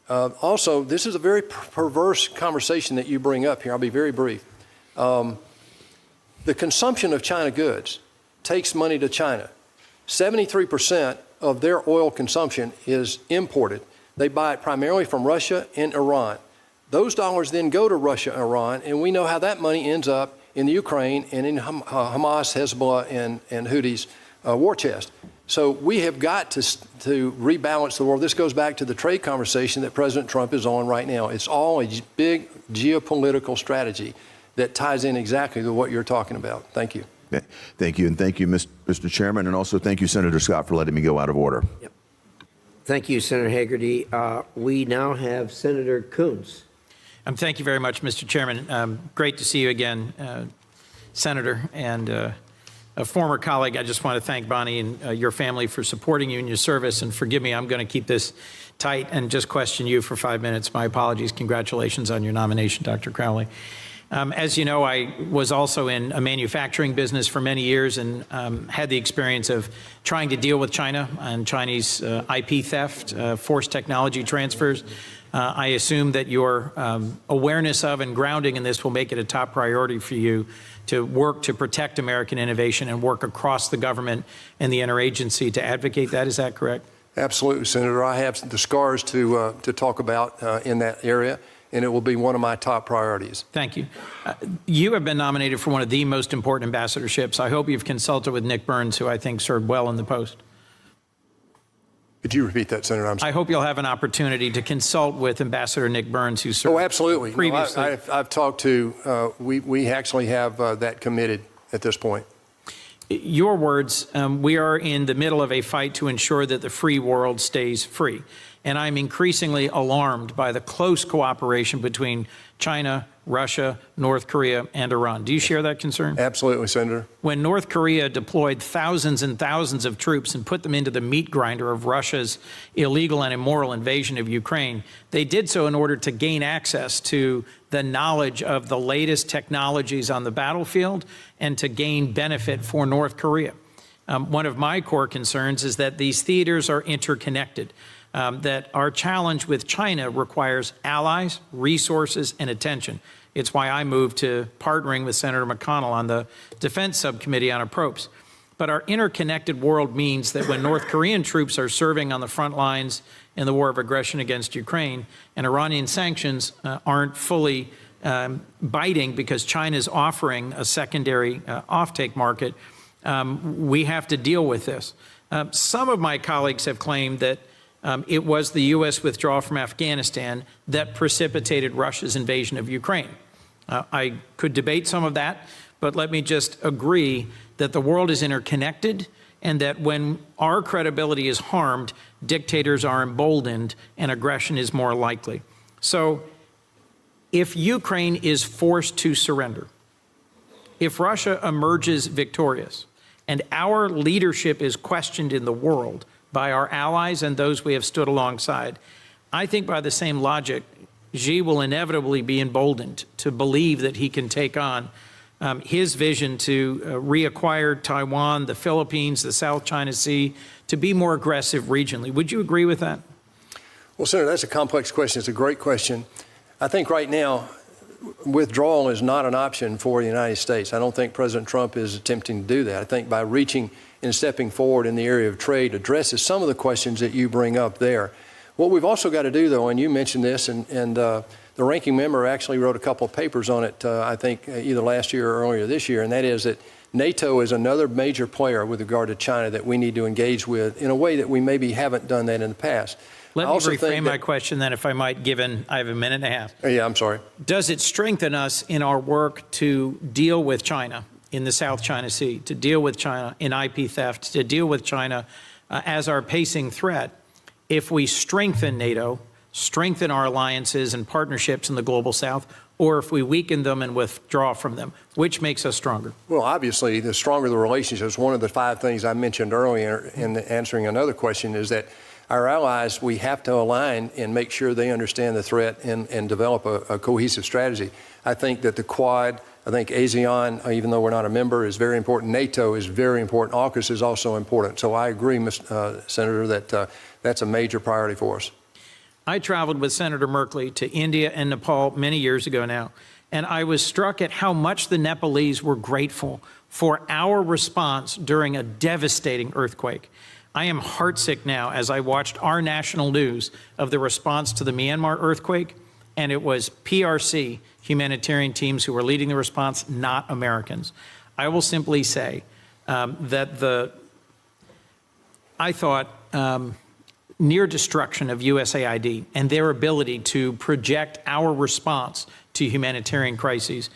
Also, this is a very perverse conversation that you bring up here. I'll be very brief. The consumption of China goods takes money to China. 73% of their oil consumption is imported. They buy it primarily from Russia and Iran. Those dollars then go to Russia and Iran, and we know how that money ends up in the Ukraine and in Hamas, Hezbollah, and Houthis' war chest. So we have got to rebalance the world. This goes back to the trade conversation that President Trump is on right now. It's all a big geopolitical strategy that ties in exactly to what you're talking about. Thank you. Thank you, and thank you, Mr. Chairman, and also thank you, Senator Scott, for letting me go out of order. Yep. Thank you, Senator Hagerty. We now have Senator Coons. Thank you very much, Mr. Chairman. Great to see you again, Senator, and a former colleague. I just want to thank Bonnie and your family for supporting you in your service. And forgive me, I'm going to keep this tight and just question you for 5 minutes. My apologies. Congratulations on your nomination, Dr. Crowley. As you know, I was also in a manufacturing business for many years and had the experience of trying to deal with China and Chinese IP theft, forced technology transfers. I assume that your awareness of and grounding in this will make it a top priority for you to work to protect American innovation and work across the government and the interagency to advocate that. Is that correct? Absolutely, Senator. I have the scars to talk about in that area, and it will be one of my top priorities. Thank you. You have been nominated for one of the most important ambassadorships. I hope you've consulted with Nick Burns, who I think served well in the post. Could you repeat that, Senator? I'm sorry. I hope you'll have an opportunity to consult with Ambassador Nick Burns, who served absolutely. previously. No, I've talked to, we actually have that committed at this point. Your words, we are in the middle of a fight to ensure that the free world stays free. And I'm increasingly alarmed by the close cooperation between China, Russia, North Korea, and Iran. Do you share that concern? Absolutely, Senator. When North Korea deployed thousands and thousands of troops and put them into the meat grinder of Russia's illegal and immoral invasion of Ukraine, they did so in order to gain access to the knowledge of the latest technologies on the battlefield and to gain benefit for North Korea. One of my core concerns is that these theaters are interconnected. That our challenge with China requires allies, resources, and attention. It's why I moved to partnering with Senator McConnell on the Defense Subcommittee on approps. But our interconnected world means that when North Korean troops are serving on the front lines in the war of aggression against Ukraine, and Iranian sanctions aren't fully biting because China is offering a secondary offtake market, we have to deal with this. Some of my colleagues have claimed that it was the U.S. withdrawal from Afghanistan that precipitated Russia's invasion of Ukraine. I could debate some of that, but let me just agree that the world is interconnected and that when our credibility is harmed, dictators are emboldened and aggression is more likely. So if Ukraine is forced to surrender, if Russia emerges victorious, and our leadership is questioned in the world by our allies and those we have stood alongside, I think by the same logic, Xi will inevitably be emboldened to believe that he can take on his vision to reacquire Taiwan, the Philippines, the South China Sea, to be more aggressive regionally. Would you agree with that? Well, Senator, that's a complex question. It's a great question. I think right now, withdrawal is not an option for the United States. I don't think President Trump is attempting to do that. I think by reaching and stepping forward in the area of trade addresses some of the questions that you bring up there. What we've also got to do, though, and you mentioned this, and the ranking member actually wrote a couple of papers on it, I think, either last year or earlier this year, and that is that NATO is another major player with regard to China that we need to engage with in a way that we maybe haven't done that in the past. Let me reframe my question then, if I might, given I have a minute and a half. Yeah, I'm sorry. Does it strengthen us in our work to deal with China in the South China Sea, to deal with China in IP theft, to deal with China as our pacing threat, if we strengthen NATO, strengthen our alliances and partnerships in the global South, or if we weaken them and withdraw from them? Which makes us stronger? Well, obviously, the stronger the relationships, one of the 5 things I mentioned earlier in answering another question is that our allies, we have to align and make sure they understand the threat and develop a cohesive strategy. I think that the Quad, I think ASEAN, even though we're not a member, is very important. NATO is very important. AUKUS is also important. So I agree, Senator, that that's a major priority for us. I traveled with Senator Merkley to India and Nepal many years ago now, and I was struck at how much the Nepalese were grateful for our response during a devastating earthquake. I am heartsick now as I watched our national news of the response to the Myanmar earthquake, and it was PRC humanitarian teams who were leading the response, not Americans. I will simply say that I thought near destruction of USAID and their ability to project our response to humanitarian crises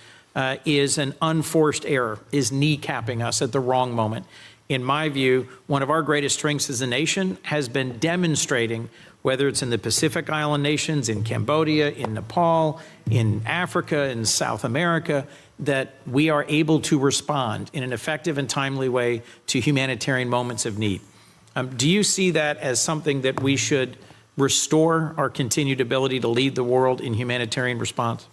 is an unforced error, is kneecapping us at the wrong moment. In my view, one of our greatest strengths as a nation has been demonstrating, whether it's in the Pacific Island nations, in Cambodia, in Nepal, in Africa, in South America, that we are able to respond in an effective and timely way to humanitarian moments of need. Do you see that as something that we should restore our continued ability to lead the world in humanitarian response?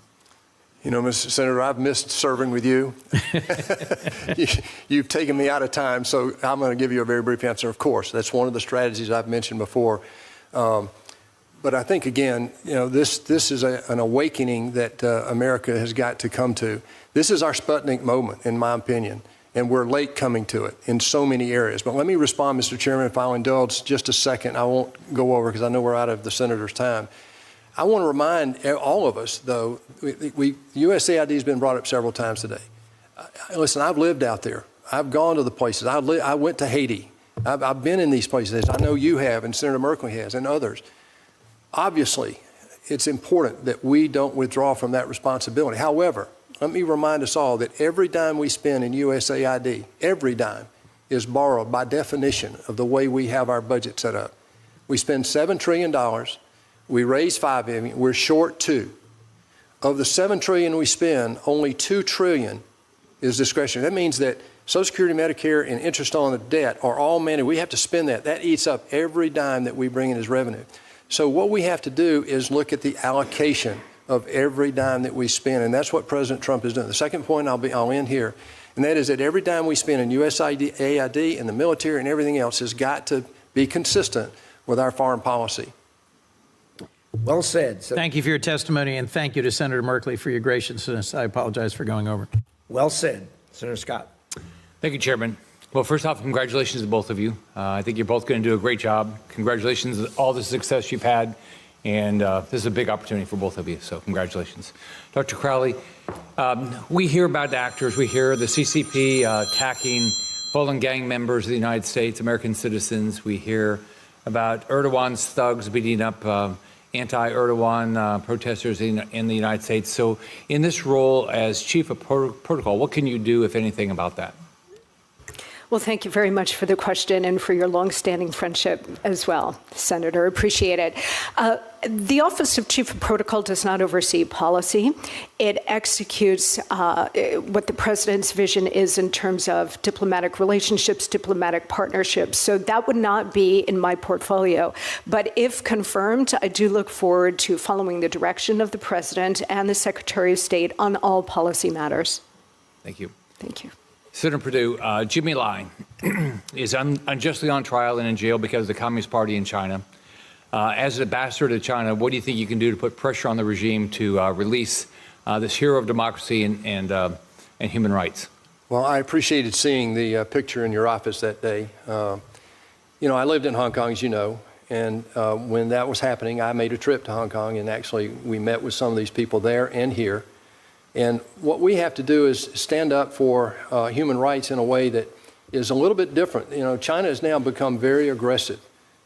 You know, Mr. Senator, I've missed serving with you. You've taken me out of time, so I'm going to give you a very brief answer. Of course, that's one of the strategies I've mentioned before. But I think, again, you know, this is an awakening that America has got to come to. This is our Sputnik moment, in my opinion, and we're late coming to it in so many areas. But let me respond, Mr. Chairman, if I'll indulge just a second. I won't go over because I know we're out of the Senator's time. I want to remind all of us, though, USAID has been brought up several times today. Listen, I've lived out there. I've gone to the places. I went to Haiti. I've been in these places. I know you have, and Senator Merkley has, and others. Obviously, it's important that we don't withdraw from that responsibility. However, let me remind us all that every dime we spend in USAID, every dime, is borrowed by definition of the way we have our budget set up. We spend $7 trillion. We raise $5 billion. We're short $2. Of the $7 trillion we spend, only $2 trillion is discretionary. That means that Social Security, Medicare, and interest on the debt are all managed. We have to spend that. That eats up every dime that we bring in as revenue. So what we have to do is look at the allocation of every dime that we spend, and that's what President Trump is doing. The second point, I'll end here, and that is that every dime we spend in USAID and the military and everything else has got to be consistent with our foreign policy. Well said. Thank you for your testimony, and thank you to Senator Merkley for your graciousness. I apologize for going over. Well said. Senator Scott. Thank you, Chairman. Well, first off, congratulations to both of you. I think you're both going to do a great job. Congratulations on all the success you've had, and this is a big opportunity for both of you, so congratulations. Dr. Crowley, we hear about actors. We hear the CCP attacking fallen gang members of the United States, American citizens. We hear about Erdogan's thugs beating up anti-Erdogan protesters in the United States. So in this role as chief of protocol, what can you do, if anything, about that? Well, thank you very much for the question and for your longstanding friendship as well, Senator. Appreciate it. The Office of Chief of Protocol does not oversee policy. It executes what the president's vision is in terms of diplomatic relationships, diplomatic partnerships. So that would not be in my portfolio. But if confirmed, I do look forward to following the direction of the president and the Secretary of State on all policy matters. Thank you. Thank you. Senator Perdue, Jimmy Lai is unjustly on trial and in jail because of the Communist Party in China. As an ambassador to China, what do you think you can do to put pressure on the regime to release this hero of democracy and human rights? Well, I appreciated seeing the picture in your office that day. You know, I lived in Hong Kong, as you know, and when that was happening, I made a trip to Hong Kong, and actually we met with some of these people there and here. And what we have to do is stand up for human rights in a way that is a little bit different. You know, China has now become very aggressive.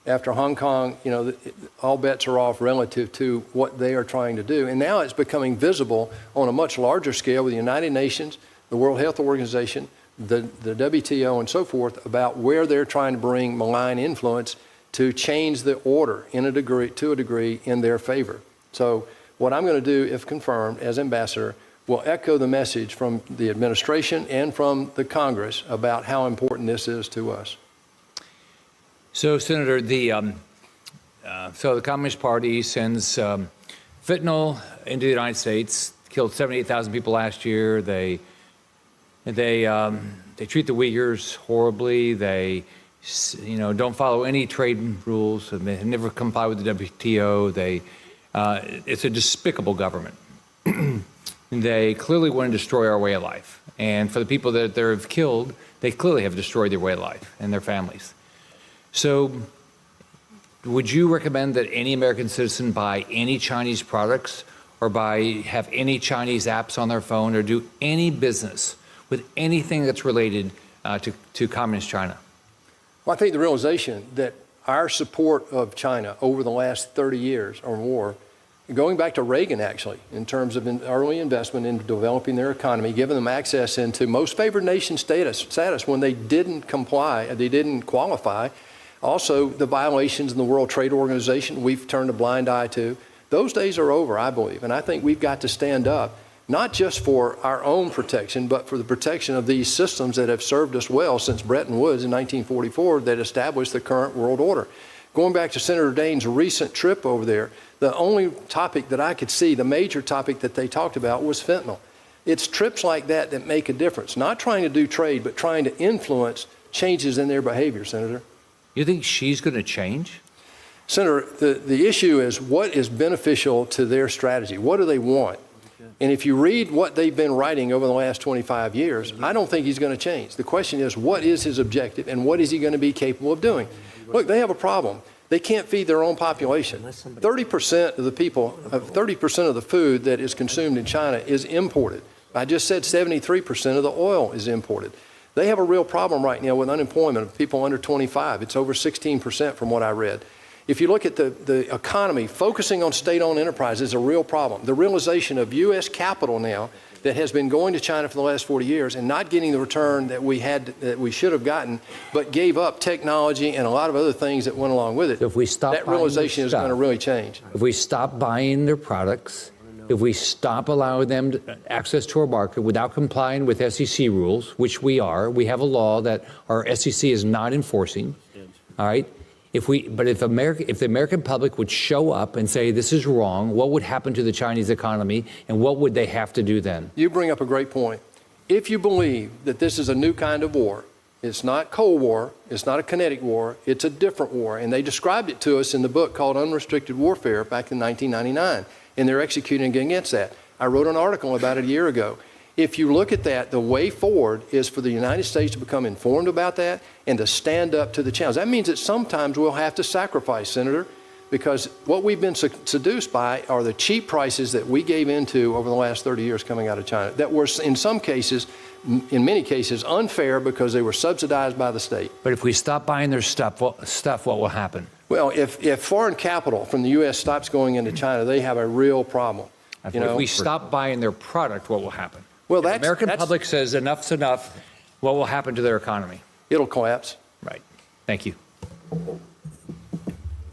After Hong Kong, you know, all bets are off relative to what they are trying to do. And now it's becoming visible on a much larger scale with the United Nations, the World Health Organization, the WTO, and so forth, about where they're trying to bring malign influence to change the order to a degree in their favor. So what I'm going to do, if confirmed, as ambassador, will echo the message from the administration and from the Congress about how important this is to us. So, Senator, the Communist Party sends fentanyl into the United States, killed 78,000 people last year. They treat the Uyghurs horribly. They, you know, don't follow any trade rules. They never comply with the WTO. It's a despicable government. They clearly want to destroy our way of life. And for the people that they've killed, they clearly have destroyed their way of life and their families. So would you recommend that any American citizen buy any Chinese products or have any Chinese apps on their phone or do any business with anything that's related to Communist China? Well, I think the realization that our support of China over the last 30 years or more, going back to Reagan, actually, in terms of early investment in developing their economy, giving them access into most favored nation status when they didn't comply, they didn't qualify. Also, the violations in the World Trade Organization we've turned a blind eye to. Those days are over, I believe, and I think we've got to stand up, not just for our own protection, but for the protection of these systems that have served us well since Bretton Woods in 1944 that established the current world order. Going back to Senator Daines' recent trip over there, the only topic that I could see, the major topic that they talked about, was fentanyl. It's trips like that that make a difference, not trying to do trade, but trying to influence changes in their behavior, Senator. You think she's going to change? Senator, the issue is what is beneficial to their strategy? What do they want? And if you read what they've been writing over the last 25 years, I don't think he's going to change. The question is, what is his objective and what is he going to be capable of doing? Look, they have a problem. They can't feed their own population. 30% of the people, 30% of the food that is consumed in China is imported. I just said 73% of the oil is imported. They have a real problem right now with unemployment of people under 25. It's over 16% from what I read. If you look at the economy, focusing on state-owned enterprise is a real problem. The realization of U.S. capital now that has been going to China for the last 40 years and not getting the return that we should have gotten, but gave up technology and a lot of other things that went along with it. So if we stop that realization is going to really change. If we stop buying their products, if we stop allowing them access to our market without complying with SEC rules, which we have a law that our SEC is not enforcing, all right? If the American public would show up and say this is wrong, what would happen to the Chinese economy and what would they have to do then? You bring up a great point. If you believe that this is a new kind of war, it's not Cold War, it's not a kinetic war, it's a different war. And they described it to us in the book called Unrestricted Warfare back in 1999, and they're executing against that. I wrote an article about it a year ago. If you look at that, the way forward is for the United States to become informed about that and to stand up to the challenge. That means that sometimes we'll have to sacrifice, Senator, because what we've been seduced by are the cheap prices that we gave into over the last 30 years coming out of China that were, in some cases, in many cases, unfair because they were subsidized by the state. But if we stop buying their stuff, what will happen? Well, if foreign capital from the U.S. stops going into China, they have a real problem. If we stop buying their product, what will happen? Well, if the American public says enough's enough, what will happen to their economy? It'll collapse. Right. Thank you.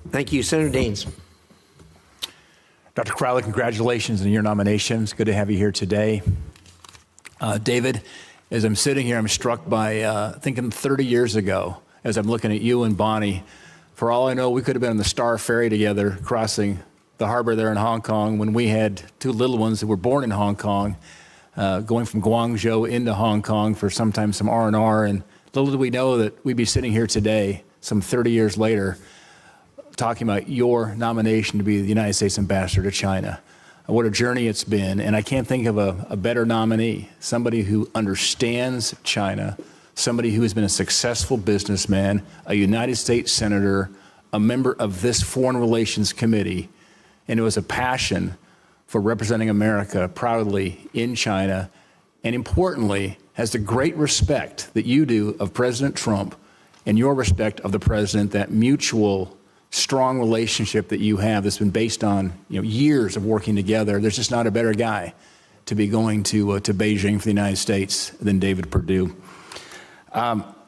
Thank you. Senator Daines. Dr. Crowley, congratulations on your nomination. It's good to have you here today. David, as I'm sitting here, I'm struck by thinking 30 years ago, as I'm looking at you and Bonnie. For all I know, we could have been on the Star Ferry together, crossing the harbor there in Hong Kong when we had two little ones that were born in Hong Kong, going from Guangzhou into Hong Kong for sometimes some R&R. And little did we know that we'd be sitting here today, some 30 years later, talking about your nomination to be the United States ambassador to China. What a journey it's been. And I can't think of a better nominee, somebody who understands China, somebody who has been a successful businessman, a United States senator, a member of this Foreign Relations Committee, and it was a passion for representing America proudly in China, and importantly, has the great respect that you do of President Trump and your respect of the president, that mutual, strong relationship that you have that's been based on years of working together. There's just not a better guy to be going to Beijing for the United States than David Perdue.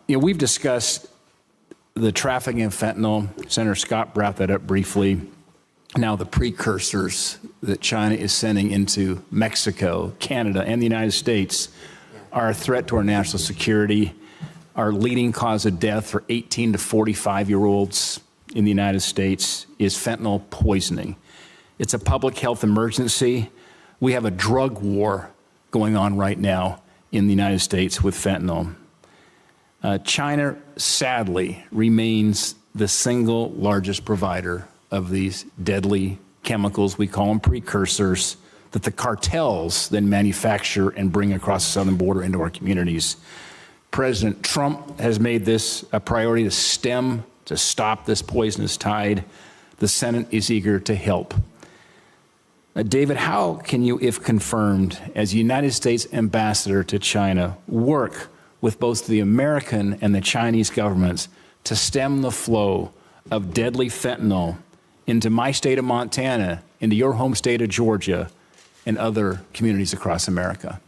We've discussed the trafficking of fentanyl. Senator Scott brought that up briefly. Now the precursors that China is sending into Mexico, Canada, and the United States are a threat to our national security. Our leading cause of death for 18 to 45-year-olds in the United States is fentanyl poisoning. It's a public health emergency. We have a drug war going on right now in the United States with fentanyl. China, sadly, remains the single largest provider of these deadly chemicals, we call them precursors, that the cartels then manufacture and bring across the southern border into our communities. President Trump has made this a priority to stop this poisonous tide. The Senate is eager to help. David, how can you, if confirmed, as United States ambassador to China, work with both the American and the Chinese governments to stem the flow of deadly fentanyl into my state of Montana, into your home state of Georgia, and other communities across America?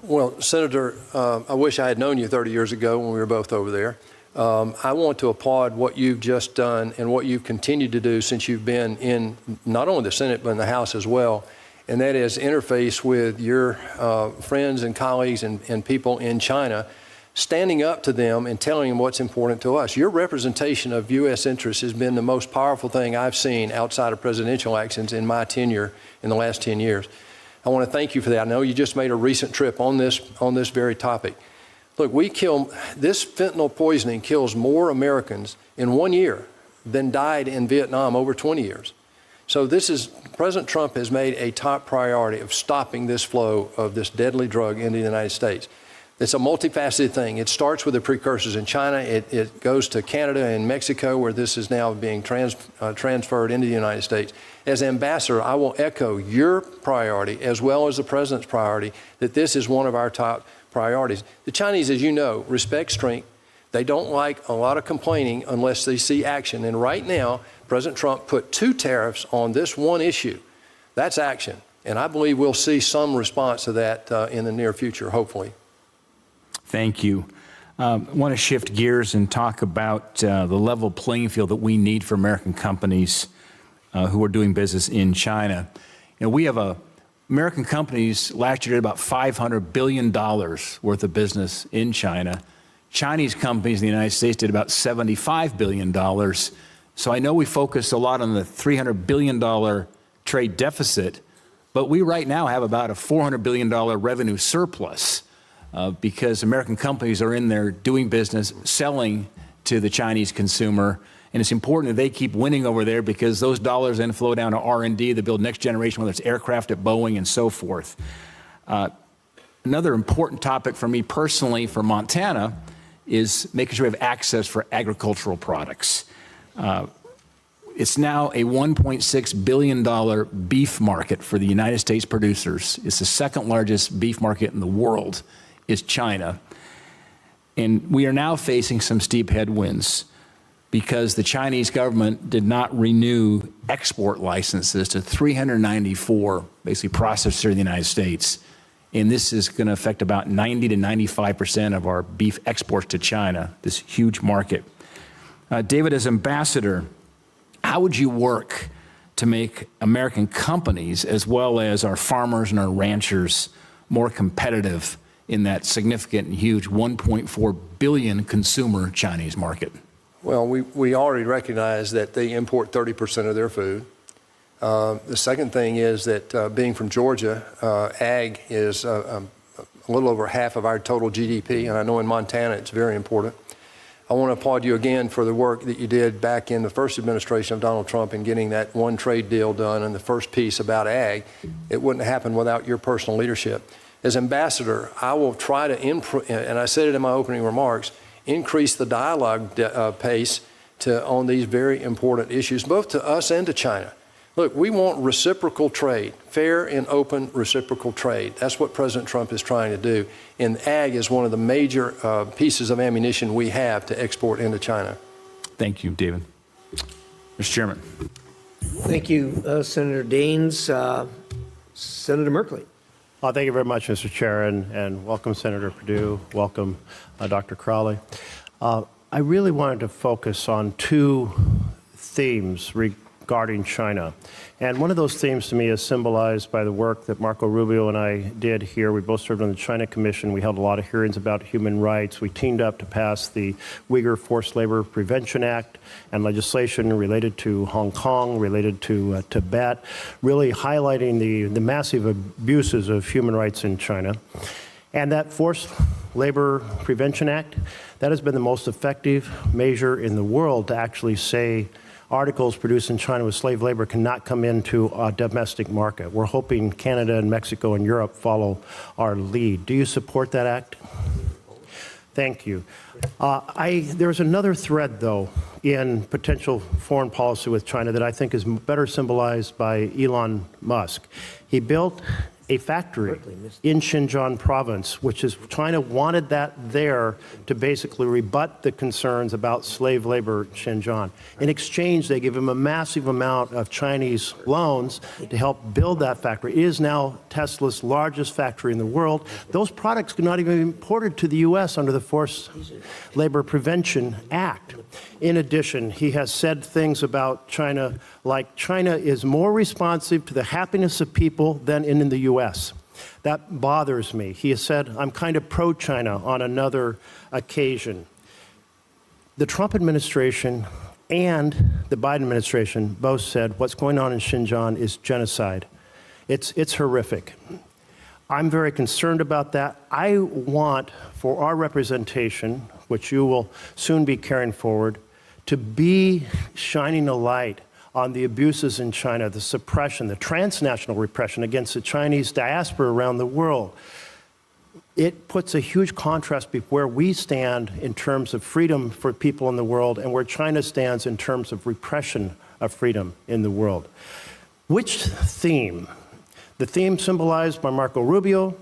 Well, Senator, I wish I had known you 30 years ago when we were both over there. I want to applaud what you've just done and what you've continued to do since you've been in not only the Senate, but in the House as well, and that is interface with your friends and colleagues and people in China, standing up to them and telling them what's important to us. Your representation of U.S. interests has been the most powerful thing I've seen outside of presidential actions in my tenure in the last 10 years. I want to thank you for that. I know you just made a recent trip on this very topic. Look, this fentanyl poisoning kills more Americans in 1 year than died in Vietnam over 20 years. So President Trump has made a top priority of stopping this flow of this deadly drug into the United States. It's a multifaceted thing. It starts with the precursors in China. It goes to Canada and Mexico, where this is now being transferred into the United States. As ambassador, I will echo your priority as well as the president's priority that this is one of our top priorities. The Chinese, as you know, respect strength. They don't like a lot of complaining unless they see action. And right now, President Trump put 2 tariffs on this one issue. That's action. And I believe we'll see some response to that in the near future, hopefully. Thank you. I want to shift gears and talk about the level playing field that we need for American companies who are doing business in China. We have American companies last year did about $500 billion worth of business in China. Chinese companies in the United States did about $75 billion. So I know we focus a lot on the $300 billion trade deficit, but we right now have about a $400 billion revenue surplus. Because American companies are in there doing business, selling to the Chinese consumer, and it's important that they keep winning over there because those dollars then flow down to R&D to build next generation, whether it's aircraft at Boeing and so forth. Another important topic for me personally for Montana is making sure we have access for agricultural products. It's now a $1.6 billion beef market for the United States producers. It's the second largest beef market in the world. Is China. And we are now facing some steep headwinds. because the Chinese government did not renew export licenses to 394 basically processors in the United States. And this is going to affect about 90 to 95% of our beef exports to China, this huge market. David, as ambassador, how would you work to make American companies, as well as our farmers and our ranchers, more competitive in that significant and huge 1.4 billion consumer Chinese market? Well, we already recognize that they import 30% of their food. The second thing is that being from Georgia, ag is a little over half of our total GDP, and I know in Montana it's very important. I want to applaud you again for the work that you did back in the first administration of Donald Trump in getting that one trade deal done and the first piece about ag. It wouldn't have happened without your personal leadership. As ambassador, I will try to, and I said it in my opening remarks, increase the dialogue pace on these very important issues, both to us and to China. Look, we want reciprocal trade, fair and open reciprocal trade. That's what President Trump is trying to do. And ag is one of the major pieces of ammunition we have to export into China. Thank you, David. Mr. Chairman. Thank you, Senator Daines. Senator Merkley. Thank you very much, Mr. Chair, and welcome, Senator Perdue. Welcome, Dr. Crowley. I really wanted to focus on two themes regarding China. And one of those themes to me is symbolized by the work that Marco Rubio and I did here. We both served on the China Commission. We held a lot of hearings about human rights. We teamed up to pass the Uyghur Forced Labor Prevention Act and legislation related to Hong Kong, related to Tibet, really highlighting the massive abuses of human rights in China. And that Forced Labor Prevention Act, that has been the most effective measure in the world to actually say articles produced in China with slave labor cannot come into a domestic market. We're hoping Canada and Mexico and Europe follow our lead. Do you support that act? Thank you. There's another thread, though, in potential foreign policy with China that I think is better symbolized by Elon Musk. He built a factory in Xinjiang province, which is China wanted that there to basically rebut the concerns about slave labor in Xinjiang. In exchange, they give him a massive amount of Chinese loans to help build that factory. It is now Tesla's largest factory in the world. Those products could not even be imported to the U.S. under the Forced Labor Prevention Act. In addition, he has said things about China like China is more responsive to the happiness of people than in the U.S. That bothers me. He has said, I'm kind of pro-China on another occasion. The Trump administration and the Biden administration both said what's going on in Xinjiang is genocide. It's horrific. I'm very concerned about that. I want for our representation, which you will soon be carrying forward, to be shining a light on the abuses in China, the suppression, the transnational repression against the Chinese diaspora around the world. It puts a huge contrast between where we stand in terms of freedom for people in the world and where China stands in terms of repression of freedom in the world. Which theme? The theme symbolized by Marco Rubio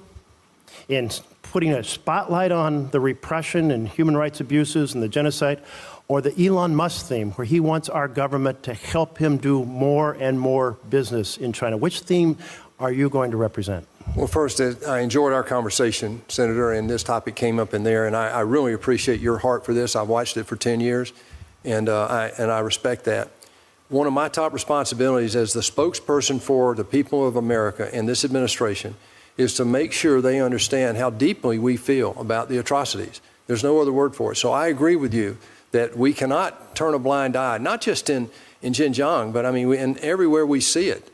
in putting a spotlight on the repression and human rights abuses and the genocide, or the Elon Musk theme, where he wants our government to help him do more and more business in China. Which theme are you going to represent? Well, first, I enjoyed our conversation, Senator, and this topic came up in there, and I really appreciate your heart for this. I've watched it for 10 years, and I respect that. One of my top responsibilities as the spokesperson for the people of America and this administration is to make sure they understand how deeply we feel about the atrocities. There's no other word for it. So I agree with you that we cannot turn a blind eye, not just in Xinjiang, but I mean, everywhere we see it.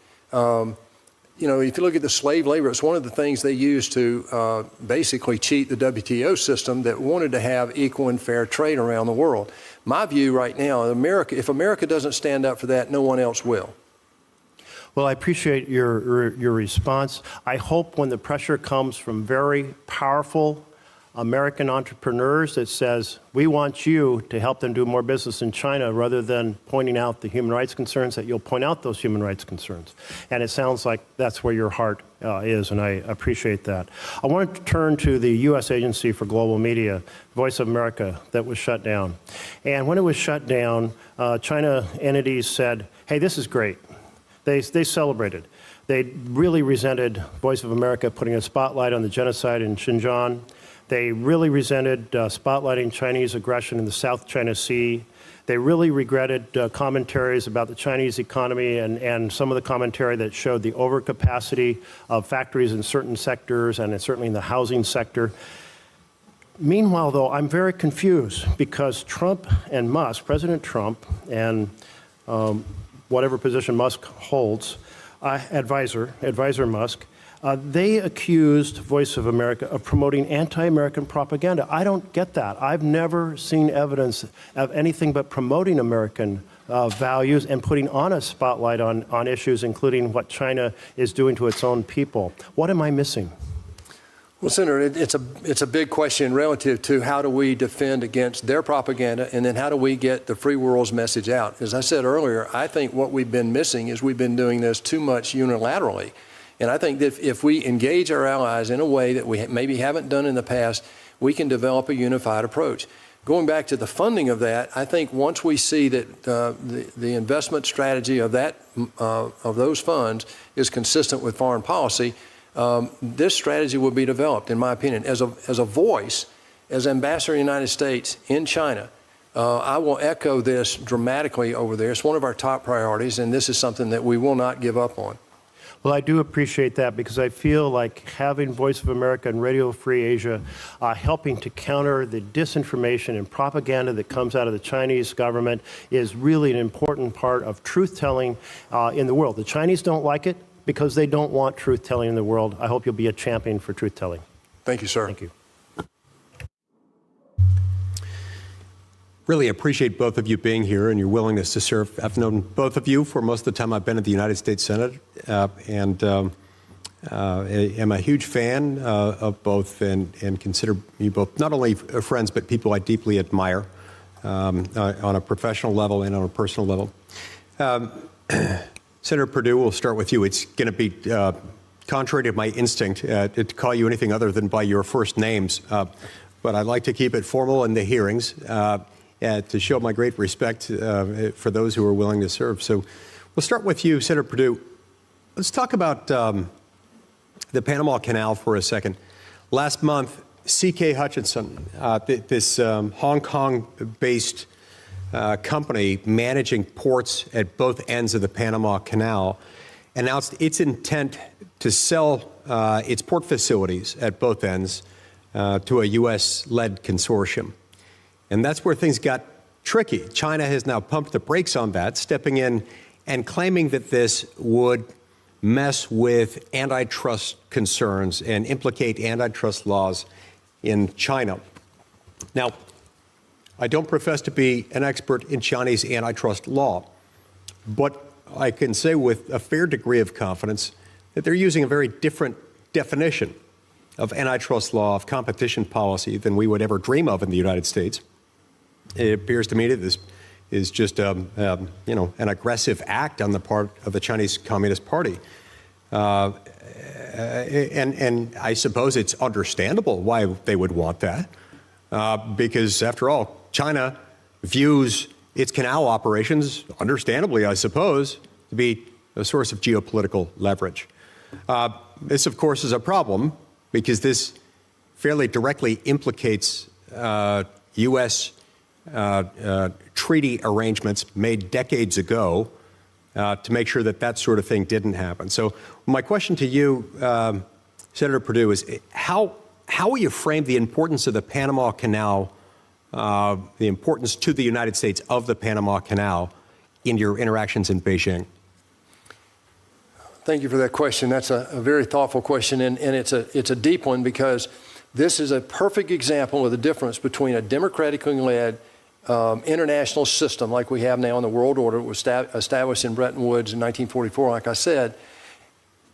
You know, if you look at the slave labor, it's one of the things they used to basically cheat the WTO system that wanted to have equal and fair trade around the world. My view right now, if America doesn't stand up for that, no one else will. Well, I appreciate your response. I hope when the pressure comes from very powerful American entrepreneurs that says, we want you to help them do more business in China rather than pointing out the human rights concerns, that you'll point out those human rights concerns. And it sounds like that's where your heart is, and I appreciate that. I want to turn to the U.S. Agency for Global Media, Voice of America, that was shut down. And when it was shut down, China entities said, hey, this is great. They celebrated. They really resented Voice of America putting a spotlight on the genocide in Xinjiang. They really resented spotlighting Chinese aggression in the South China Sea. They really regretted commentaries about the Chinese economy and some of the commentary that showed the overcapacity of factories in certain sectors and certainly in the housing sector. Meanwhile, though, I'm very confused because Trump and Musk, President Trump and whatever position Musk holds, advisor Musk, they accused Voice of America of promoting anti-American propaganda. I don't get that. I've never seen evidence of anything but promoting American values and putting on a spotlight on issues, including what China is doing to its own people. What am I missing? Well, Senator, it's a big question relative to how do we defend against their propaganda, and then how do we get the free world's message out. As I said earlier, I think what we've been missing is we've been doing this too much unilaterally. And I think that if we engage our allies in a way that we maybe haven't done in the past, we can develop a unified approach. Going back to the funding of that, I think once we see that the investment strategy of those funds is consistent with foreign policy, this strategy will be developed, in my opinion. As a voice, as Ambassador of the United States in China, I will echo this dramatically over there. It's one of our top priorities, and this is something that we will not give up on. Well, I do appreciate that because I feel like having Voice of America and Radio Free Asia helping to counter the disinformation and propaganda that comes out of the Chinese government is really an important part of truth-telling in the world. The Chinese don't like it because they don't want truth-telling in the world. I hope you'll be a champion for truth-telling. Thank you, sir. Thank you. Really appreciate both of you being here and your willingness to serve. I've known both of you for most of the time I've been at the United States Senate, and am a huge fan of both and consider you both not only friends but people I deeply admire on a professional level and on a personal level. Senator Perdue, we'll start with you. It's going to be contrary to my instinct to call you anything other than by your first names, but I'd like to keep it formal in the hearings. To show my great respect for those who are willing to serve. So we'll start with you, Senator Perdue. Let's talk about the Panama Canal for a second. Last month, C.K. Hutchinson, this Hong Kong-based company managing ports at both ends of the Panama Canal, announced its intent to sell its port facilities at both ends to a U.S.-led consortium. And that's where things got tricky. China has now pumped the brakes on that, stepping in and claiming that this would mess with antitrust concerns and implicate antitrust laws in China. Now, I don't profess to be an expert in Chinese antitrust law, but I can say with a fair degree of confidence that they're using a very different definition of antitrust law, of competition policy, than we would ever dream of in the United States. It appears to me that this is just an aggressive act on the part of the Chinese Communist Party. And I suppose it's understandable why they would want that, because after all, China views its canal operations, understandably, I suppose, to be a source of geopolitical leverage. This, of course, is a problem because this fairly directly implicates U.S. treaty arrangements made decades ago to make sure that that sort of thing didn't happen. So my question to you, Senator Perdue, is how will you frame the importance of the Panama Canal, the importance to the United States of the Panama Canal in your interactions in Beijing? Thank you for that question. That's a very thoughtful question, and it's a deep one because this is a perfect example of the difference between a democratically led international system like we have now in the world order. It was established in Bretton Woods in 1944, like I said,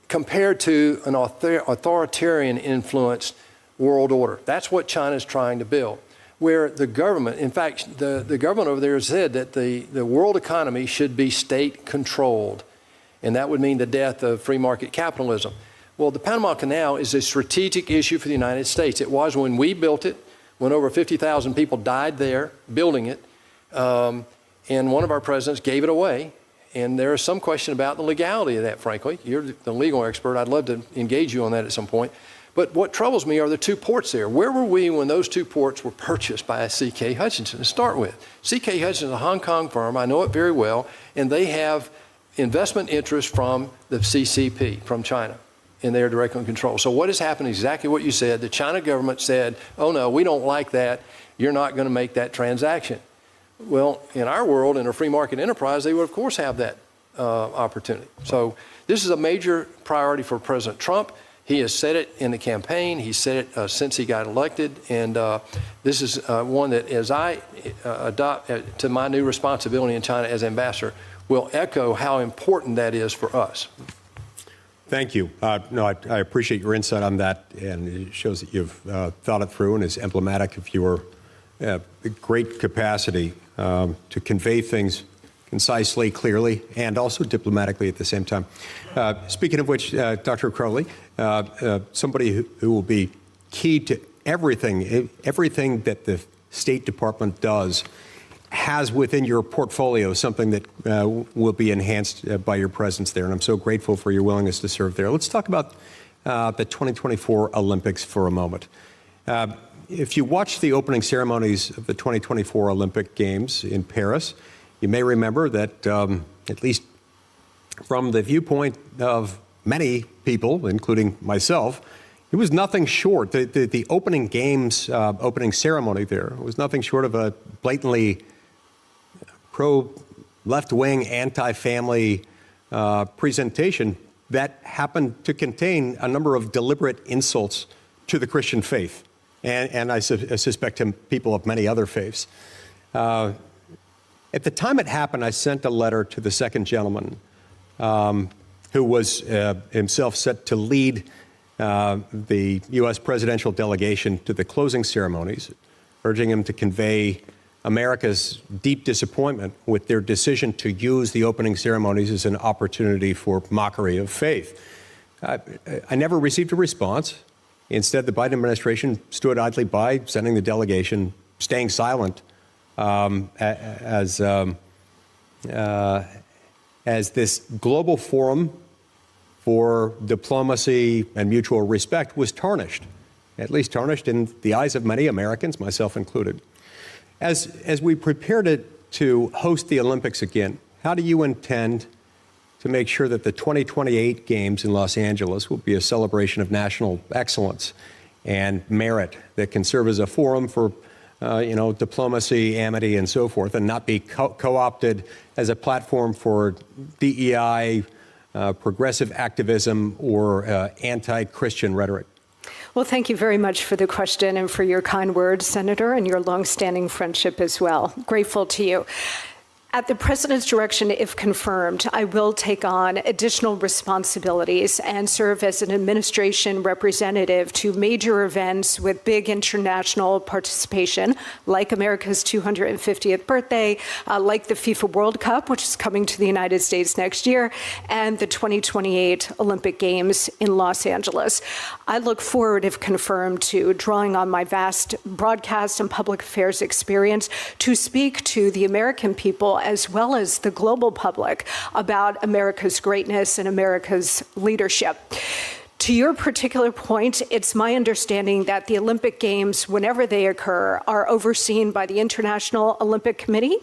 compared to an authoritarian influenced world order. That's what China's trying to build, where the government, in fact, the government over there has said that the world economy should be state-controlled, and that would mean the death of free market capitalism. Well, the Panama Canal is a strategic issue for the United States. It was when we built it, when over 50,000 people died there building it, and one of our presidents gave it away. And there is some question about the legality of that, frankly. You're the legal expert. I'd love to engage you on that at some point. But what troubles me are the two ports there. Where were we when those two ports were purchased by C.K. Hutchinson to start with? C.K. Hutchinson is a Hong Kong firm. I know it very well. And they have investment interests from the CCP, from China, and they are directly in control. So what has happened is exactly what you said. The China government said, oh, no, we don't like that. You're not going to make that transaction. Well, in our world, in a free market enterprise, they would, of course, have that opportunity. So this is a major priority for President Trump. He has said it in the campaign. He said it since he got elected. And this is one that, as I adopt to my new responsibility in China as ambassador, will echo how important that is for us. Thank you. No, I appreciate your insight on that, and it shows that you've thought it through and is emblematic of your great capacity to convey things concisely, clearly, and also diplomatically at the same time. Speaking of which, Dr. Crowley, somebody who will be key to everything that the State Department does has within your portfolio something that will be enhanced by your presence there, and I'm so grateful for your willingness to serve there. Let's talk about the 2024 Olympics for a moment. If you watch the opening ceremonies of the 2024 Olympic Games in Paris, you may remember that, at least from the viewpoint of many people, including myself, it was nothing short. The opening games, opening ceremony there was nothing short of a blatantly pro-left-wing, anti-family presentation that happened to contain a number of deliberate insults to the Christian faith. And I suspect people of many other faiths. At the time it happened, I sent a letter to the second gentleman, who was himself set to lead the U.S. presidential delegation to the closing ceremonies, urging him to convey America's deep disappointment with their decision to use the opening ceremonies as an opportunity for mockery of faith. I never received a response. Instead, the Biden administration stood idly by, sending the delegation, staying silent as this global forum for diplomacy and mutual respect was tarnished, at least tarnished in the eyes of many Americans, myself included. As we prepare to host the Olympics again, how do you intend to make sure that the 2028 Games in Los Angeles will be a celebration of national excellence and merit that can serve as a forum for, diplomacy, amity, and so forth, and not be co-opted as a platform for DEI, progressive activism, or anti-Christian rhetoric? Well, thank you very much for the question and for your kind words, Senator, and your longstanding friendship as well. Grateful to you. At the President's direction, if confirmed, I will take on additional responsibilities and serve as an administration representative to major events with big international participation, like America's 250th birthday, like the FIFA World Cup, which is coming to the United States next year, and the 2028 Olympic Games in Los Angeles. I look forward, if confirmed, to drawing on my vast broadcast and public affairs experience to speak to the American people as well as the global public about America's greatness and America's leadership. To your particular point, it's my understanding that the Olympic Games, whenever they occur, are overseen by the International Olympic Committee.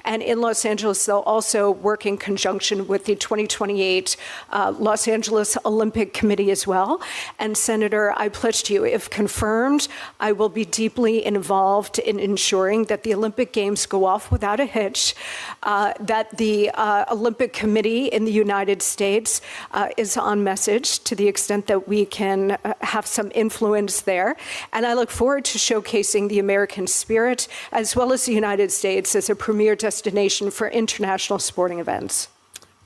And in Los Angeles, they'll also work in conjunction with the 2028 Los Angeles Olympic Committee as well. And Senator, I pledge to you, if confirmed, I will be deeply involved in ensuring that the Olympic Games go off without a hitch, that the Olympic Committee in the United States is on message to the extent that we can have some influence there. And I look forward to showcasing the American spirit, as well as the United States, as a premier destination for international sporting events.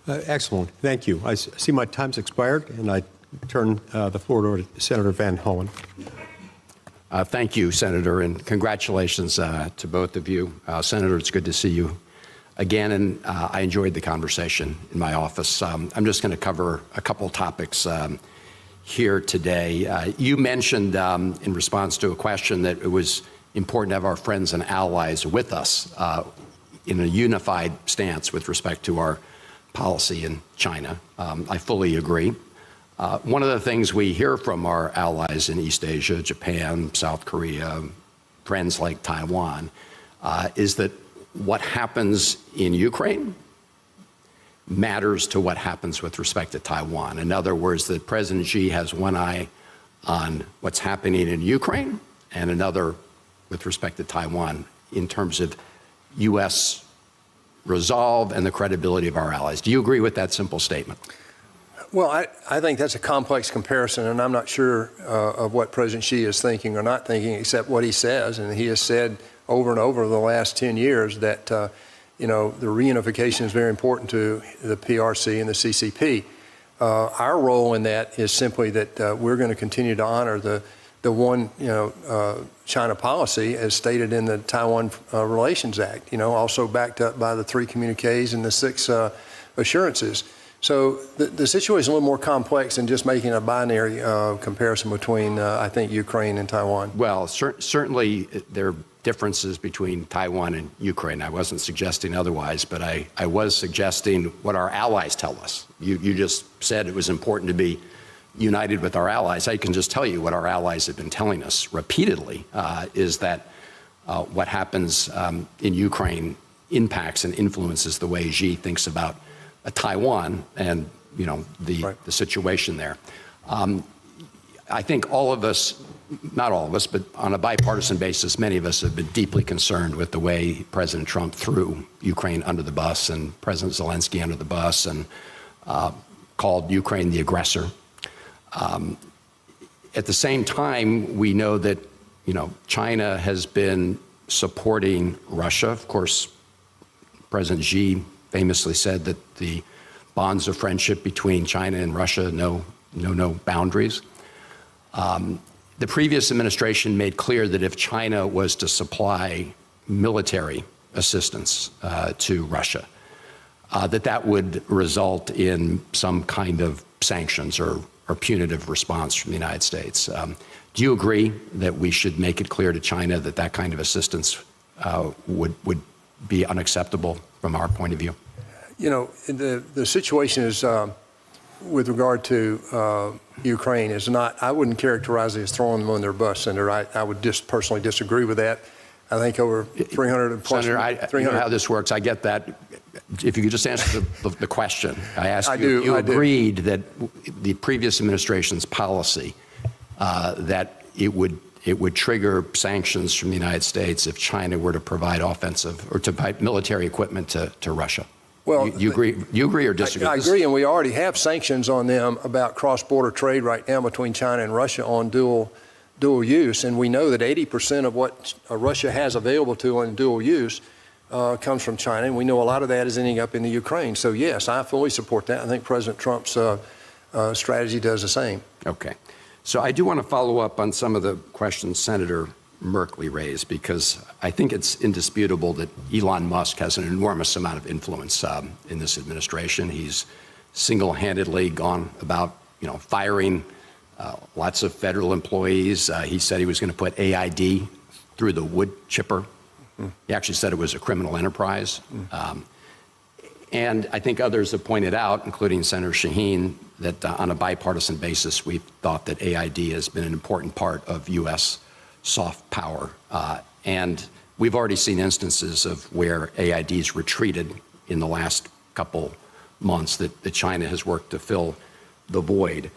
Excellent. Thank you. I see my time's expired, and I turn the floor over to Senator Van Hollen. Thank you, Senator, and congratulations to both of you. Senator, it's good to see you again, and I enjoyed the conversation in my office. I'm just going to cover a couple topics here today. You mentioned in response to a question that it was important to have our friends and allies with us in a unified stance with respect to our policy in China. I fully agree. One of the things we hear from our allies in East Asia, Japan, South Korea, friends like Taiwan, is that what happens in Ukraine matters to what happens with respect to Taiwan. In other words, that President Xi has one eye on what's happening in Ukraine and another with respect to Taiwan in terms of U.S. resolve and the credibility of our allies. Do you agree with that simple statement? Well, I think that's a complex comparison, and I'm not sure of what President Xi is thinking or not thinking, except what he says. And he has said over and over the last 10 years that, you know, the reunification is very important to the PRC and the CCP. Our role in that is simply that we're going to continue to honor the one, you know, China policy as stated in the Taiwan Relations Act, you know, also backed up by the 3 communiques and the 6 assurances. So the situation is a little more complex than just making a binary comparison between, I think, Ukraine and Taiwan. Well, certainly there are differences between Taiwan and Ukraine. I wasn't suggesting otherwise, but I was suggesting what our allies tell us. You just said it was important to be united with our allies. I can just tell you what our allies have been telling us repeatedly, is that what happens in Ukraine impacts and influences the way Xi thinks about Taiwan and, you know, the situation there. I think all of us, not all of us, but on a bipartisan basis, many of us have been deeply concerned with the way President Trump threw Ukraine under the bus and President Zelensky under the bus and called Ukraine the aggressor. At the same time, we know that, you know, China has been supporting Russia. Of course, President Xi famously said that the bonds of friendship between China and Russia know no boundaries. The previous administration made clear that if China was to supply military assistance to Russia, that would result in some kind of sanctions or punitive response from the United States. Do you agree that we should make it clear to China that that kind of assistance would be unacceptable from our point of view? You know, the situation is, with regard to Ukraine, is not, I wouldn't characterize it as throwing them on their bus, Senator. I would just personally disagree with that. I think over 300 plus. Senator, I know how this works. I get that. If you could just answer the question. I asked you, you agreed that the previous administration's policy, that it would trigger sanctions from the United States if China were to provide offensive or to provide military equipment to Russia. Well, you agree or disagree? I agree, and we already have sanctions on them about cross-border trade right now between China and Russia on dual use, and we know that 80% of what Russia has available to on dual use comes from China, and we know a lot of that is ending up in the Ukraine. So yes, I fully support that. I think President Trump's strategy does the same. Okay. So I do want to follow up on some of the questions Senator Merkley raised, because I think it's indisputable that Elon Musk has an enormous amount of influence in this administration. He's single-handedly gone about, you know, firing lots of federal employees. He said he was going to put AID through the wood chipper. He actually said it was a criminal enterprise. And I think others have pointed out, including Senator Shaheen, that on a bipartisan basis, we've thought that AID has been an important part of U.S. soft power. And we've already seen instances of where AID's retreated in the last couple months, that China has worked to fill the void.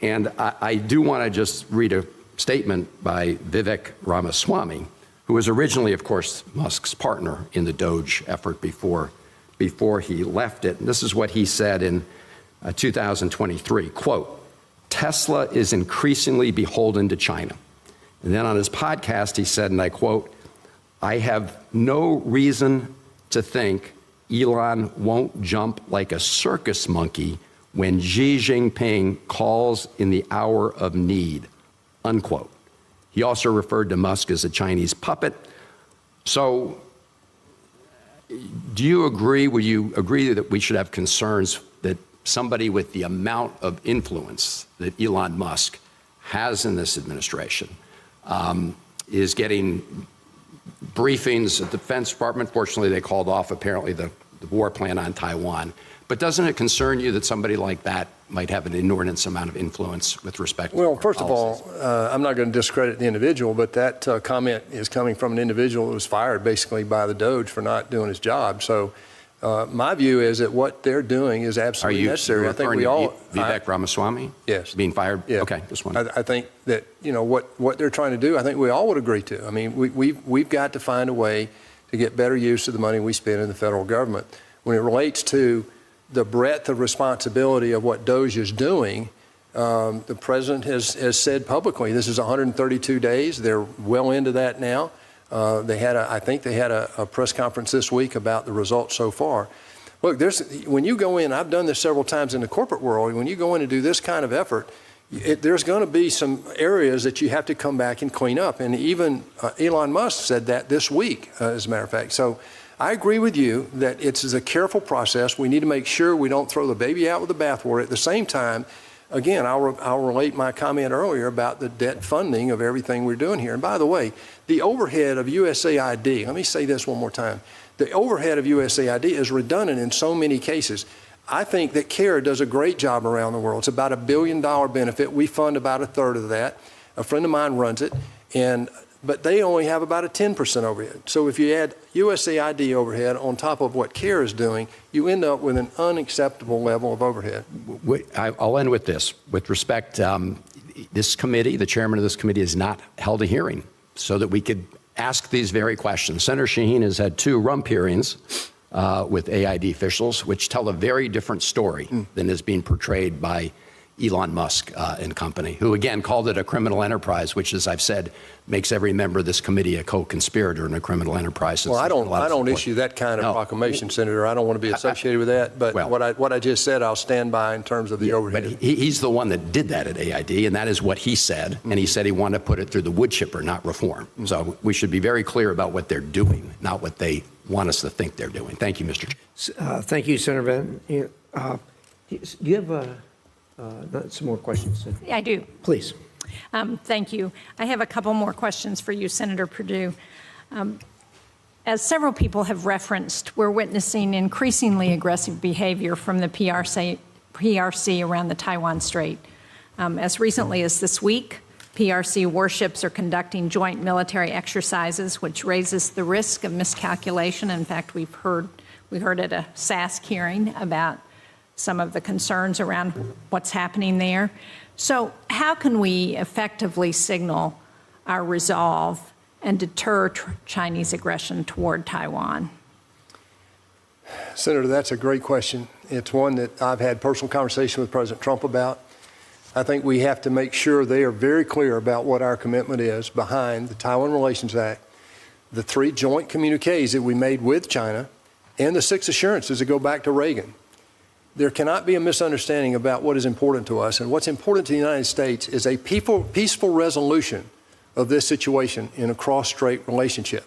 And I do want to just read a statement by Vivek Ramaswamy, who was originally, of course, Musk's partner in the Doge effort before he left it. And this is what he said in 2023, quote, "Tesla is increasingly beholden to China." And then on his podcast, he said, and I quote, "I have no reason to think Elon won't jump like a circus monkey when Xi Jinping calls in the hour of need," unquote. He also referred to Musk as a Chinese puppet. So do you agree, would you agree that we should have concerns that somebody with the amount of influence that Elon Musk has in this administration is getting briefings at the Defense Department? Fortunately, they called off apparently the war plan on Taiwan. But doesn't it concern you that somebody like that might have an inordinate amount of influence with respect to Well, first of all, I'm not going to discredit the individual, but that comment is coming from an individual who was fired basically by the Doge for not doing his job. So my view is that what they're doing is absolutely necessary. I think we all. Vivek Ramaswamy? Yes. Being fired? Yeah. Okay, just one. I think that, what they're trying to do, I think we all would agree to. I mean, we've got to find a way to get better use of the money we spend in the federal government. When it relates to the breadth of responsibility of what Doge is doing, the president has said publicly, this is 132 days. They're well into that now. I think they had a press conference this week about the results so far. Look, when you go in, I've done this several times in the corporate world, when you go in and do this kind of effort, there's going to be some areas that you have to come back and clean up. And even Elon Musk said that this week, as a matter of fact. So I agree with you that it's a careful process. We need to make sure we don't throw the baby out with the bathwater. At the same time, again, I'll relate my comment earlier about the debt funding of everything we're doing here. And by the way, the overhead of USAID, let me say this one more time. The overhead of USAID is redundant in so many cases. I think that CARE does a great job around the world. It's about $1 billion benefit. We fund about a third of that. A friend of mine runs it, but they only have about a 10% overhead. So if you add USAID overhead on top of what CARE is doing, you end up with an unacceptable level of overhead. I'll end with this. With respect, this committee, the chairman of this committee, has not held a hearing so that we could ask these very questions. Senator Shaheen has had 2 rump hearings with AID officials, which tell a very different story than is being portrayed by Elon Musk and company, who again called it a criminal enterprise, which, as I've said, makes every member of this committee a co-conspirator in a criminal enterprise. Well, I don't issue that kind of proclamation, Senator. I don't want to be associated with that. But what I just said, I'll stand by in terms of the overhead. But he's the one that did that at AID, and that is what he said. And he said he wanted to put it through the wood chipper, not reform. So we should be very clear about what they're doing, not what they want us to think they're doing. Thank you, Mr. Chair. Thank you, Senator Van. Do you have some more questions? I do. Please. Thank you. I have a couple more questions for you, Senator Perdue. As several people have referenced, we're witnessing increasingly aggressive behavior from the PRC around the Taiwan Strait. As recently as this week, PRC warships are conducting joint military exercises, which raises the risk of miscalculation. In fact, we heard at a SASC hearing about some of the concerns around what's happening there. So how can we effectively signal our resolve and deter Chinese aggression toward Taiwan? Senator, that's a great question. It's one that I've had personal conversation with President Trump about. I think we have to make sure they are very clear about what our commitment is behind the Taiwan Relations Act, the 3 joint communiques that we made with China, and the 6 assurances that go back to Reagan. There cannot be a misunderstanding about what is important to us. And what's important to the United States is a peaceful resolution of this situation in a cross-strait relationship.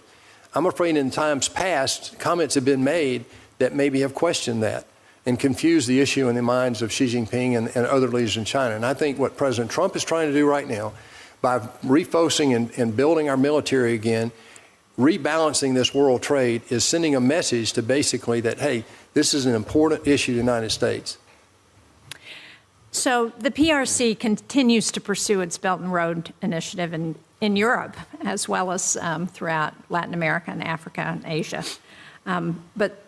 I'm afraid in times past, comments have been made that maybe have questioned that and confused the issue in the minds of Xi Jinping and other leaders in China. And I think what President Trump is trying to do right now, by refocusing and building our military again, rebalancing this world trade, is sending a message to basically that, hey, this is an important issue to the United States. So the PRC continues to pursue its Belt and Road Initiative in Europe, as well as throughout Latin America and Africa and Asia. But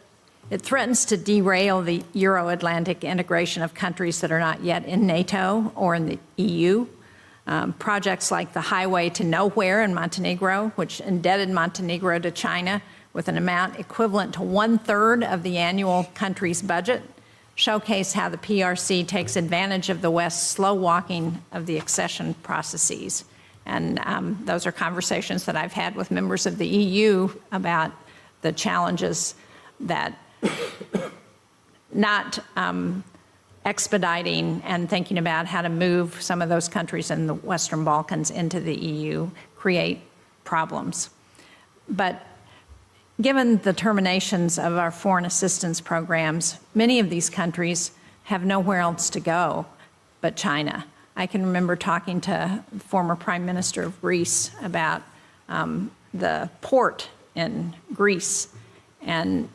it threatens to derail the Euro-Atlantic integration of countries that are not yet in NATO or in the EU. Projects like the Highway to Nowhere in Montenegro, which indebted Montenegro to China with an amount equivalent to 1/3 of the annual country's budget, showcase how the PRC takes advantage of the West's slow walking of the accession processes. And those are conversations that I've had with members of the EU about the challenges that not expediting and thinking about how to move some of those countries in the Western Balkans into the EU create problems. But given the terminations of our foreign assistance programs, many of these countries have nowhere else to go but China. I can remember talking to the former Prime Minister of Greece about the port in Greece, and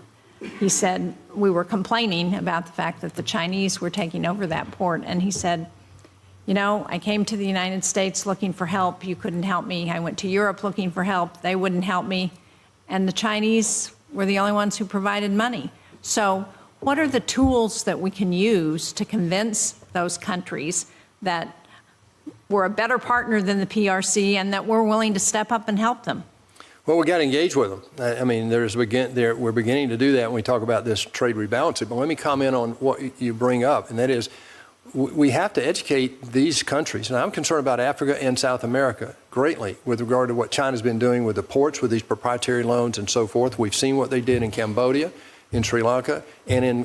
he said, we were complaining about the fact that the Chinese were taking over that port, and he said, you know, I came to the United States looking for help. You couldn't help me. I went to Europe looking for help. They wouldn't help me. And the Chinese were the only ones who provided money. So what are the tools that we can use to convince those countries that we're a better partner than the PRC and that we're willing to step up and help them? Well, we got to engage with them. I mean, we're beginning to do that when we talk about this trade rebalancing. But let me comment on what you bring up, and that is we have to educate these countries. And I'm concerned about Africa and South America greatly with regard to what China's been doing with the ports, with these proprietary loans and so forth. We've seen what they did in Cambodia, in Sri Lanka, and in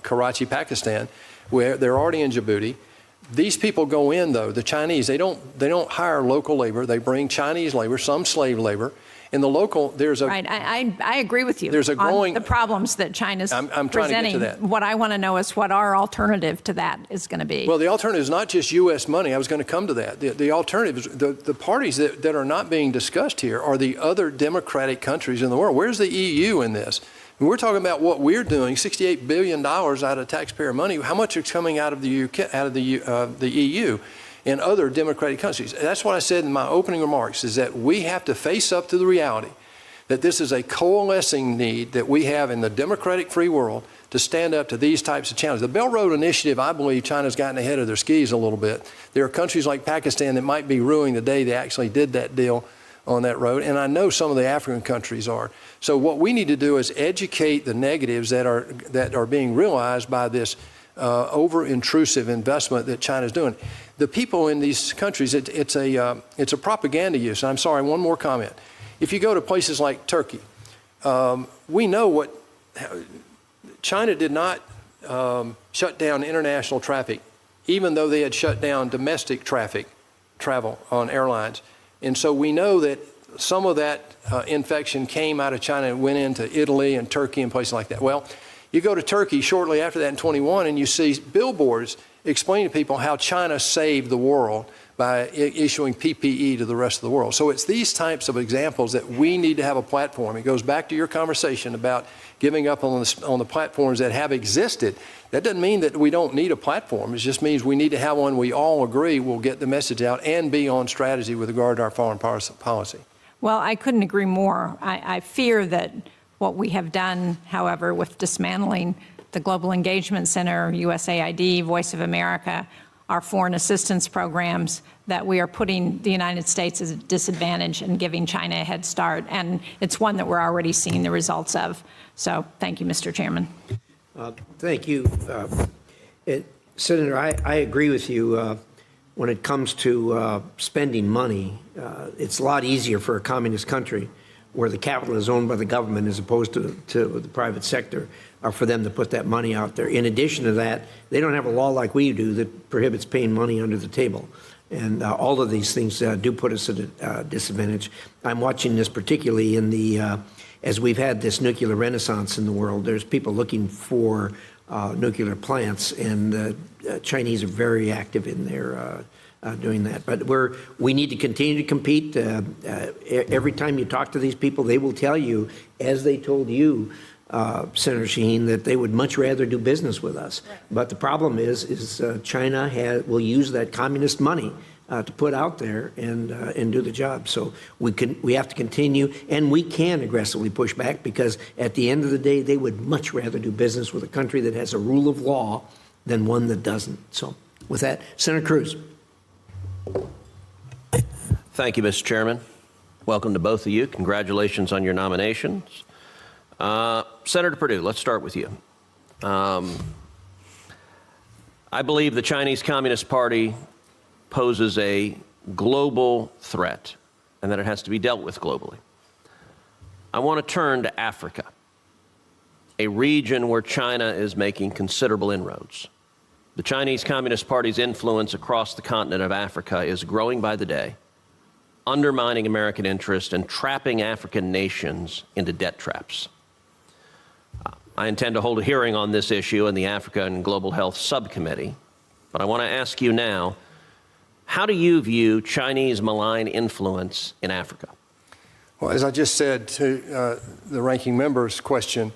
Karachi, Pakistan, where they're already in Djibouti. These people go in, though, the Chinese, they don't hire local labor. They bring Chinese labor, some slave labor. In the local, there's a... Right, I agree with you. There's a growing... on the problems that China's I'm trying presenting. to get to that. What I want to know is what our alternative to that is going to be. Well, the alternative is not just U.S. money. I was going to come to that. The alternative is the parties that are not being discussed here are the other democratic countries in the world. Where's the EU in this? When we're talking about what we're doing, $68 billion out of taxpayer money. How much is coming out of the UK, out of the EU and other democratic countries? That's what I said in my opening remarks, is that we have to face up to the reality that this is a coalescing need that we have in the democratic free world to stand up to these types of challenges. The Belt Road Initiative, I believe China's gotten ahead of their skis a little bit. There are countries like Pakistan that might be ruining the day they actually did that deal on that road, and I know some of the African countries are. So what we need to do is educate the negatives that are being realized by this over-intrusive investment that China's doing. The people in these countries, it's a propaganda use. And I'm sorry, one more comment. If you go to places like Turkey, we know what China did not shut down international traffic, even though they had shut down domestic travel on airlines. And so we know that some of that infection came out of China and went into Italy and Turkey and places like that. Well, you go to Turkey shortly after that in 21 and you see billboards explaining to people how China saved the world by issuing PPE to the rest of the world. So it's these types of examples that we need to have a platform. It goes back to your conversation about giving up on the platforms that have existed. That doesn't mean that we don't need a platform. It just means we need to have one we all agree will get the message out and be on strategy with regard to our foreign policy. Well, I couldn't agree more. I fear that what we have done, however, with dismantling the Global Engagement Center, USAID, Voice of America, our foreign assistance programs, that we are putting the United States at a disadvantage and giving China a head start. And it's one that we're already seeing the results of. So thank you, Mr. Chairman. Thank you. Senator, I agree with you. When it comes to spending money, it's a lot easier for a communist country where the capital is owned by the government as opposed to the private sector, for them to put that money out there. In addition to that, they don't have a law like we do that prohibits paying money under the table. And all of these things do put us at a disadvantage. I'm watching this particularly in the, as we've had this nuclear renaissance in the world, there's people looking for nuclear plants, and the Chinese are very active in their doing that. But we need to continue to compete. Every time you talk to these people, they will tell you, as they told you, Senator Shaheen, that they would much rather do business with us. Right. But the problem is China will use that communist money to put out there and do the job. So we have to continue, and we can aggressively push back, because at the end of the day, they would much rather do business with a country that has a rule of law than one that doesn't. So with that, Senator Cruz. Thank you, Mr. Chairman. Welcome to both of you. Congratulations on your nominations. Senator Perdue, let's start with you. I believe the Chinese Communist Party poses a global threat and that it has to be dealt with globally. I want to turn to Africa, a region where China is making considerable inroads. The Chinese Communist Party's influence across the continent of Africa is growing by the day. undermining American interest, and trapping African nations into debt traps. I intend to hold a hearing on this issue in the Africa and Global Health Subcommittee, but I want to ask you now, how do you view Chinese malign influence in Africa? Well, as I just said to the ranking member's question,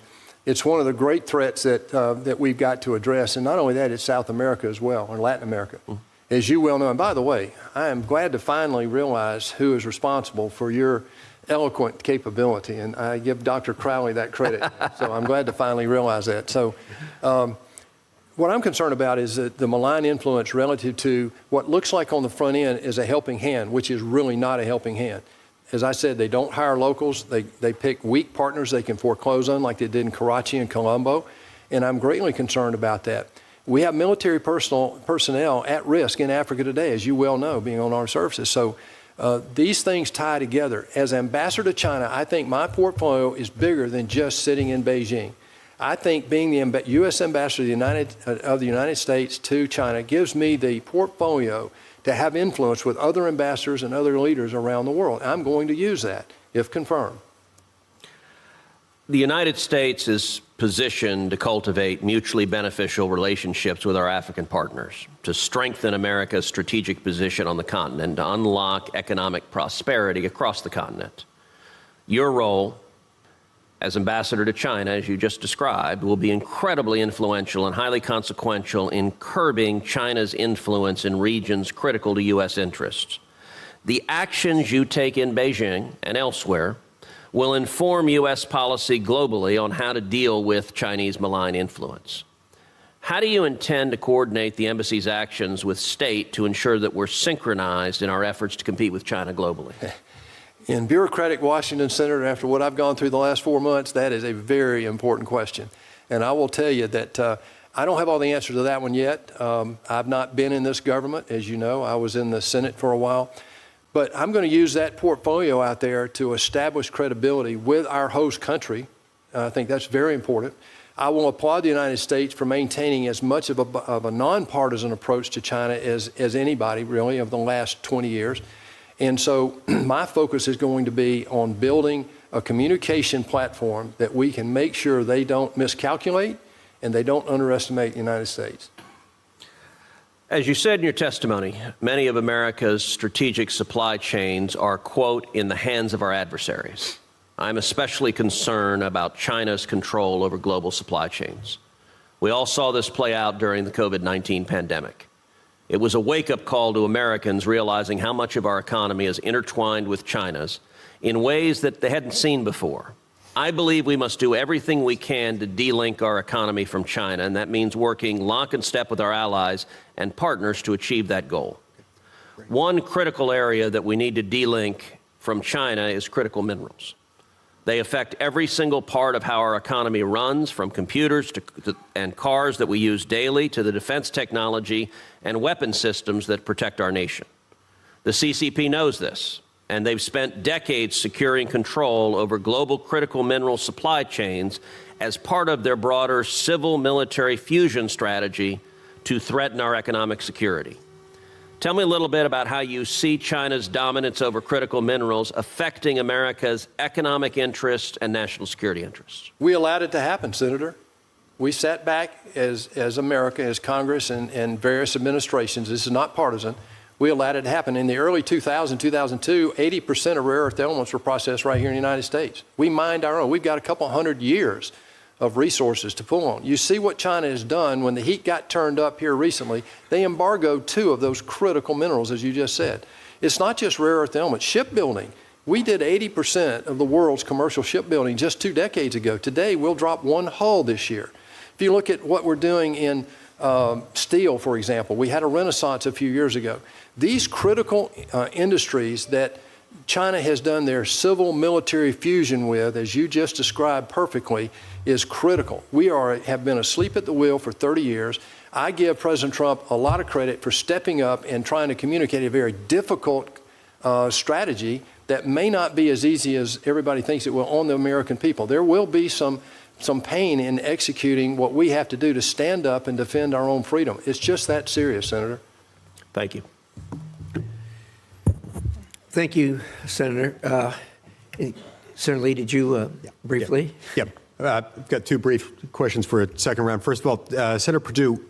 it's one of the great threats that we've got to address. And not only that, it's South America as well, or Latin America. As you well know, and by the way, I am glad to finally realize who is responsible for your eloquent capability, and I give Dr. Crowley that credit. So I'm glad to finally realize that. So what I'm concerned about is that the malign influence relative to what looks like on the front end is a helping hand, which is really not a helping hand. As I said, they don't hire locals. They pick weak partners they can foreclose on, like they did in Karachi and Colombo, and I'm greatly concerned about that. We have military personnel at risk in Africa today, as you well know, being on armed services. So these things tie together. As ambassador to China, I think my portfolio is bigger than just sitting in Beijing. I think being the U.S. ambassador of the United States to China gives me the portfolio to have influence with other ambassadors and other leaders around the world. I'm going to use that, if confirmed. The United States is positioned to cultivate mutually beneficial relationships with our African partners, to strengthen America's strategic position on the continent, to unlock economic prosperity across the continent. Your role as ambassador to China, as you just described, will be incredibly influential and highly consequential in curbing China's influence in regions critical to U.S. interests. The actions you take in Beijing and elsewhere will inform U.S. policy globally on how to deal with Chinese malign influence. How do you intend to coordinate the embassy's actions with state to ensure that we're synchronized in our efforts to compete with China globally? In bureaucratic Washington, Senator, after what I've gone through the last 4 months, that is a very important question. And I will tell you that I don't have all the answers to that one yet. I've not been in this government, as you know. I was in the Senate for a while. But I'm going to use that portfolio out there to establish credibility with our host country. I think that's very important. I will applaud the United States for maintaining as much of a nonpartisan approach to China as anybody, really, of the last 20 years. And so my focus is going to be on building a communication platform that we can make sure they don't miscalculate and they don't underestimate the United States. As you said in your testimony, many of America's strategic supply chains are, quote, in the hands of our adversaries. I'm especially concerned about China's control over global supply chains. We all saw this play out during the COVID-19 pandemic. It was a wake-up call to Americans realizing how much of our economy is intertwined with China's in ways that they hadn't seen before. I believe we must do everything we can to de-link our economy from China, and that means working lock and step with our allies and partners to achieve that goal. One critical area that we need to de-link from China is critical minerals. They affect every single part of how our economy runs, from computers and cars that we use daily to the defense technology and weapon systems that protect our nation. The CCP knows this, and they've spent decades securing control over global critical mineral supply chains as part of their broader civil-military fusion strategy to threaten our economic security. Tell me a little bit about how you see China's dominance over critical minerals affecting America's economic interests and national security interests. We allowed it to happen, Senator. We sat back as America, as Congress and various administrations. This is not partisan. We allowed it to happen. In the early 2000s, 2002, 80% of rare earth elements were processed right here in the United States. We mined our own. We've got a couple hundred years of resources to pull on. You see what China has done when the heat got turned up here recently. They embargoed 2 of those critical minerals, as you just said. It's not just rare earth elements. Shipbuilding. We did 80% of the world's commercial shipbuilding just 2 decades ago. Today, we'll drop 1 hull this year. If you look at what we're doing in steel, for example, we had a renaissance a few years ago. These critical industries that China has done their civil-military fusion with, as you just described perfectly, is critical. We have been asleep at the wheel for 30 years. I give President Trump a lot of credit for stepping up and trying to communicate a very difficult strategy that may not be as easy as everybody thinks it will on the American people. There will be some pain in executing what we have to do to stand up and defend our own freedom. It's just that serious, Senator. Thank you. Thank you, Senator. Senator Lee, did you briefly? Yeah. I've got two brief questions for a second round. First of all, Senator Perdue,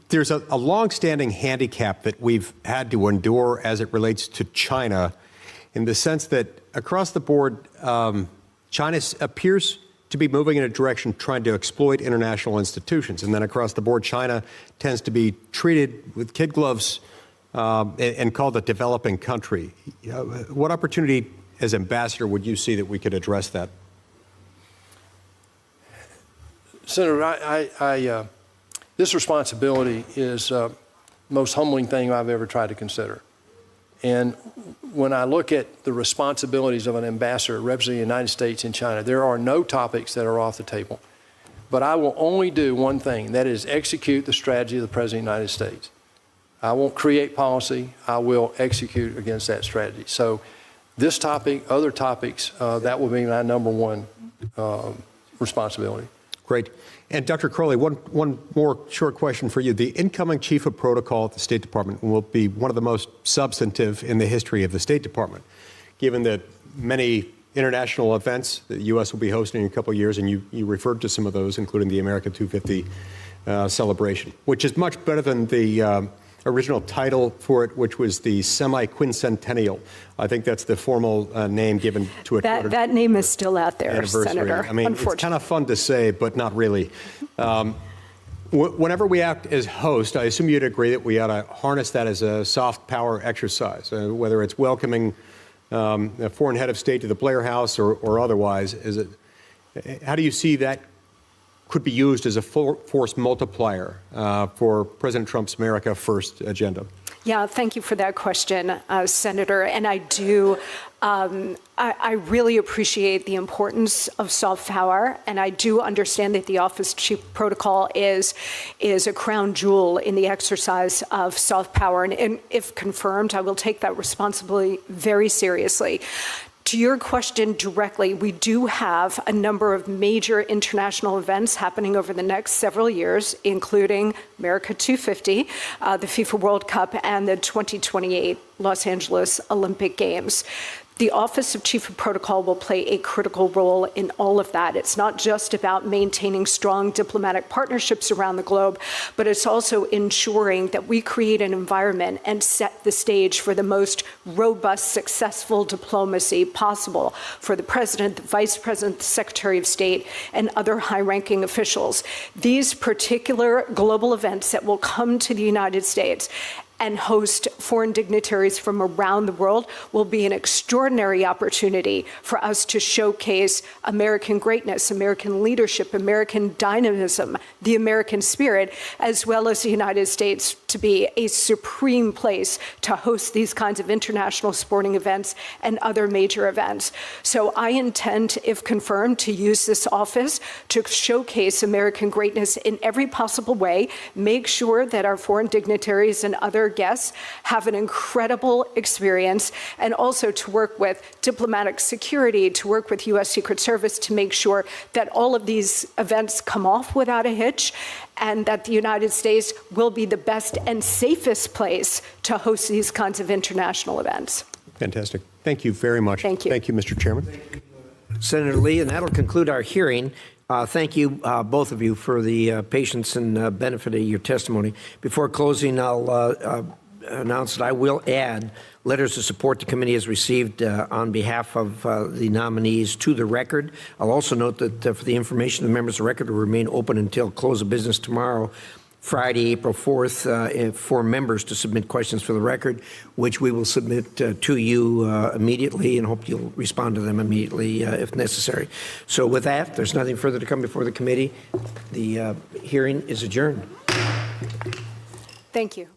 there's a long-standing handicap that we've had to endure as it relates to China, in the sense that across the board, China appears to be moving in a direction trying to exploit international institutions. And then across the board, China tends to be treated with kid gloves and called a developing country. What opportunity as ambassador would you see that we could address that? Senator, this responsibility is the most humbling thing I've ever tried to consider. And when I look at the responsibilities of an ambassador representing the United States in China, there are no topics that are off the table. But I will only do one thing, that is execute the strategy of the President of the United States. I won't create policy, I will execute against that strategy. So this topic, other topics, that will be my number one responsibility. Great. And Dr. Crowley, one more short question for you. The incoming chief of protocol at the State Department will be one of the most substantive in the history of the State Department, given that many international events that the U.S. will be hosting in a couple of years, and you referred to some of those, including the America 250 celebration, which is much better than the original title for it, which was the semi-quincentennial. I think that's the formal name given to it. That name is still out there, Senator. I mean, it's kind of fun to say, but not really. Whenever we act as host, I assume you'd agree that we ought to harness that as a soft power exercise, whether it's welcoming a foreign head of state to the Blair House or otherwise. How do you see that could be used as a force multiplier for President Trump's America First agenda? Yeah, thank you for that question, Senator. And I do, I really appreciate the importance of soft power, and I do understand that the Office of Chief Protocol is a crown jewel in the exercise of soft power. And if confirmed, I will take that responsibility very seriously. To your question directly, we do have a number of major international events happening over the next several years, including America 250, the FIFA World Cup, and the 2028 Los Angeles Olympic Games. The Office of Chief of Protocol will play a critical role in all of that. It's not just about maintaining strong diplomatic partnerships around the globe, but it's also ensuring that we create an environment and set the stage for the most robust, successful diplomacy possible for the President, the Vice President, the Secretary of State, and other high-ranking officials. These particular global events that will come to the United States and host foreign dignitaries from around the world will be an extraordinary opportunity for us to showcase American greatness, American leadership, American dynamism, the American spirit, as well as the United States to be a supreme place to host these kinds of international sporting events and other major events. So I intend, if confirmed, to use this office to showcase American greatness in every possible way, make sure that our foreign dignitaries and other guests have an incredible experience, and also to work with diplomatic security, to work with U.S. Secret Service to make sure that all of these events come off without a hitch, and that the United States will be the best and safest place to host these kinds of international events. Fantastic. Thank you very much. Thank you. Thank you, Mr. Chairman. Senator Lee, and that'll conclude our hearing. Thank you, both of you, for the patience and benefit of your testimony. Before closing, I'll announce that I will add letters of support the committee has received on behalf of the nominees to the record. I'll also note that for the information of the members, the record will remain open until close of business tomorrow, Friday, April 4th, for members to submit questions for the record, which we will submit to you immediately, and hope you'll respond to them immediately if necessary. So with that, there's nothing further to come before the committee. The hearing is adjourned. Thank you.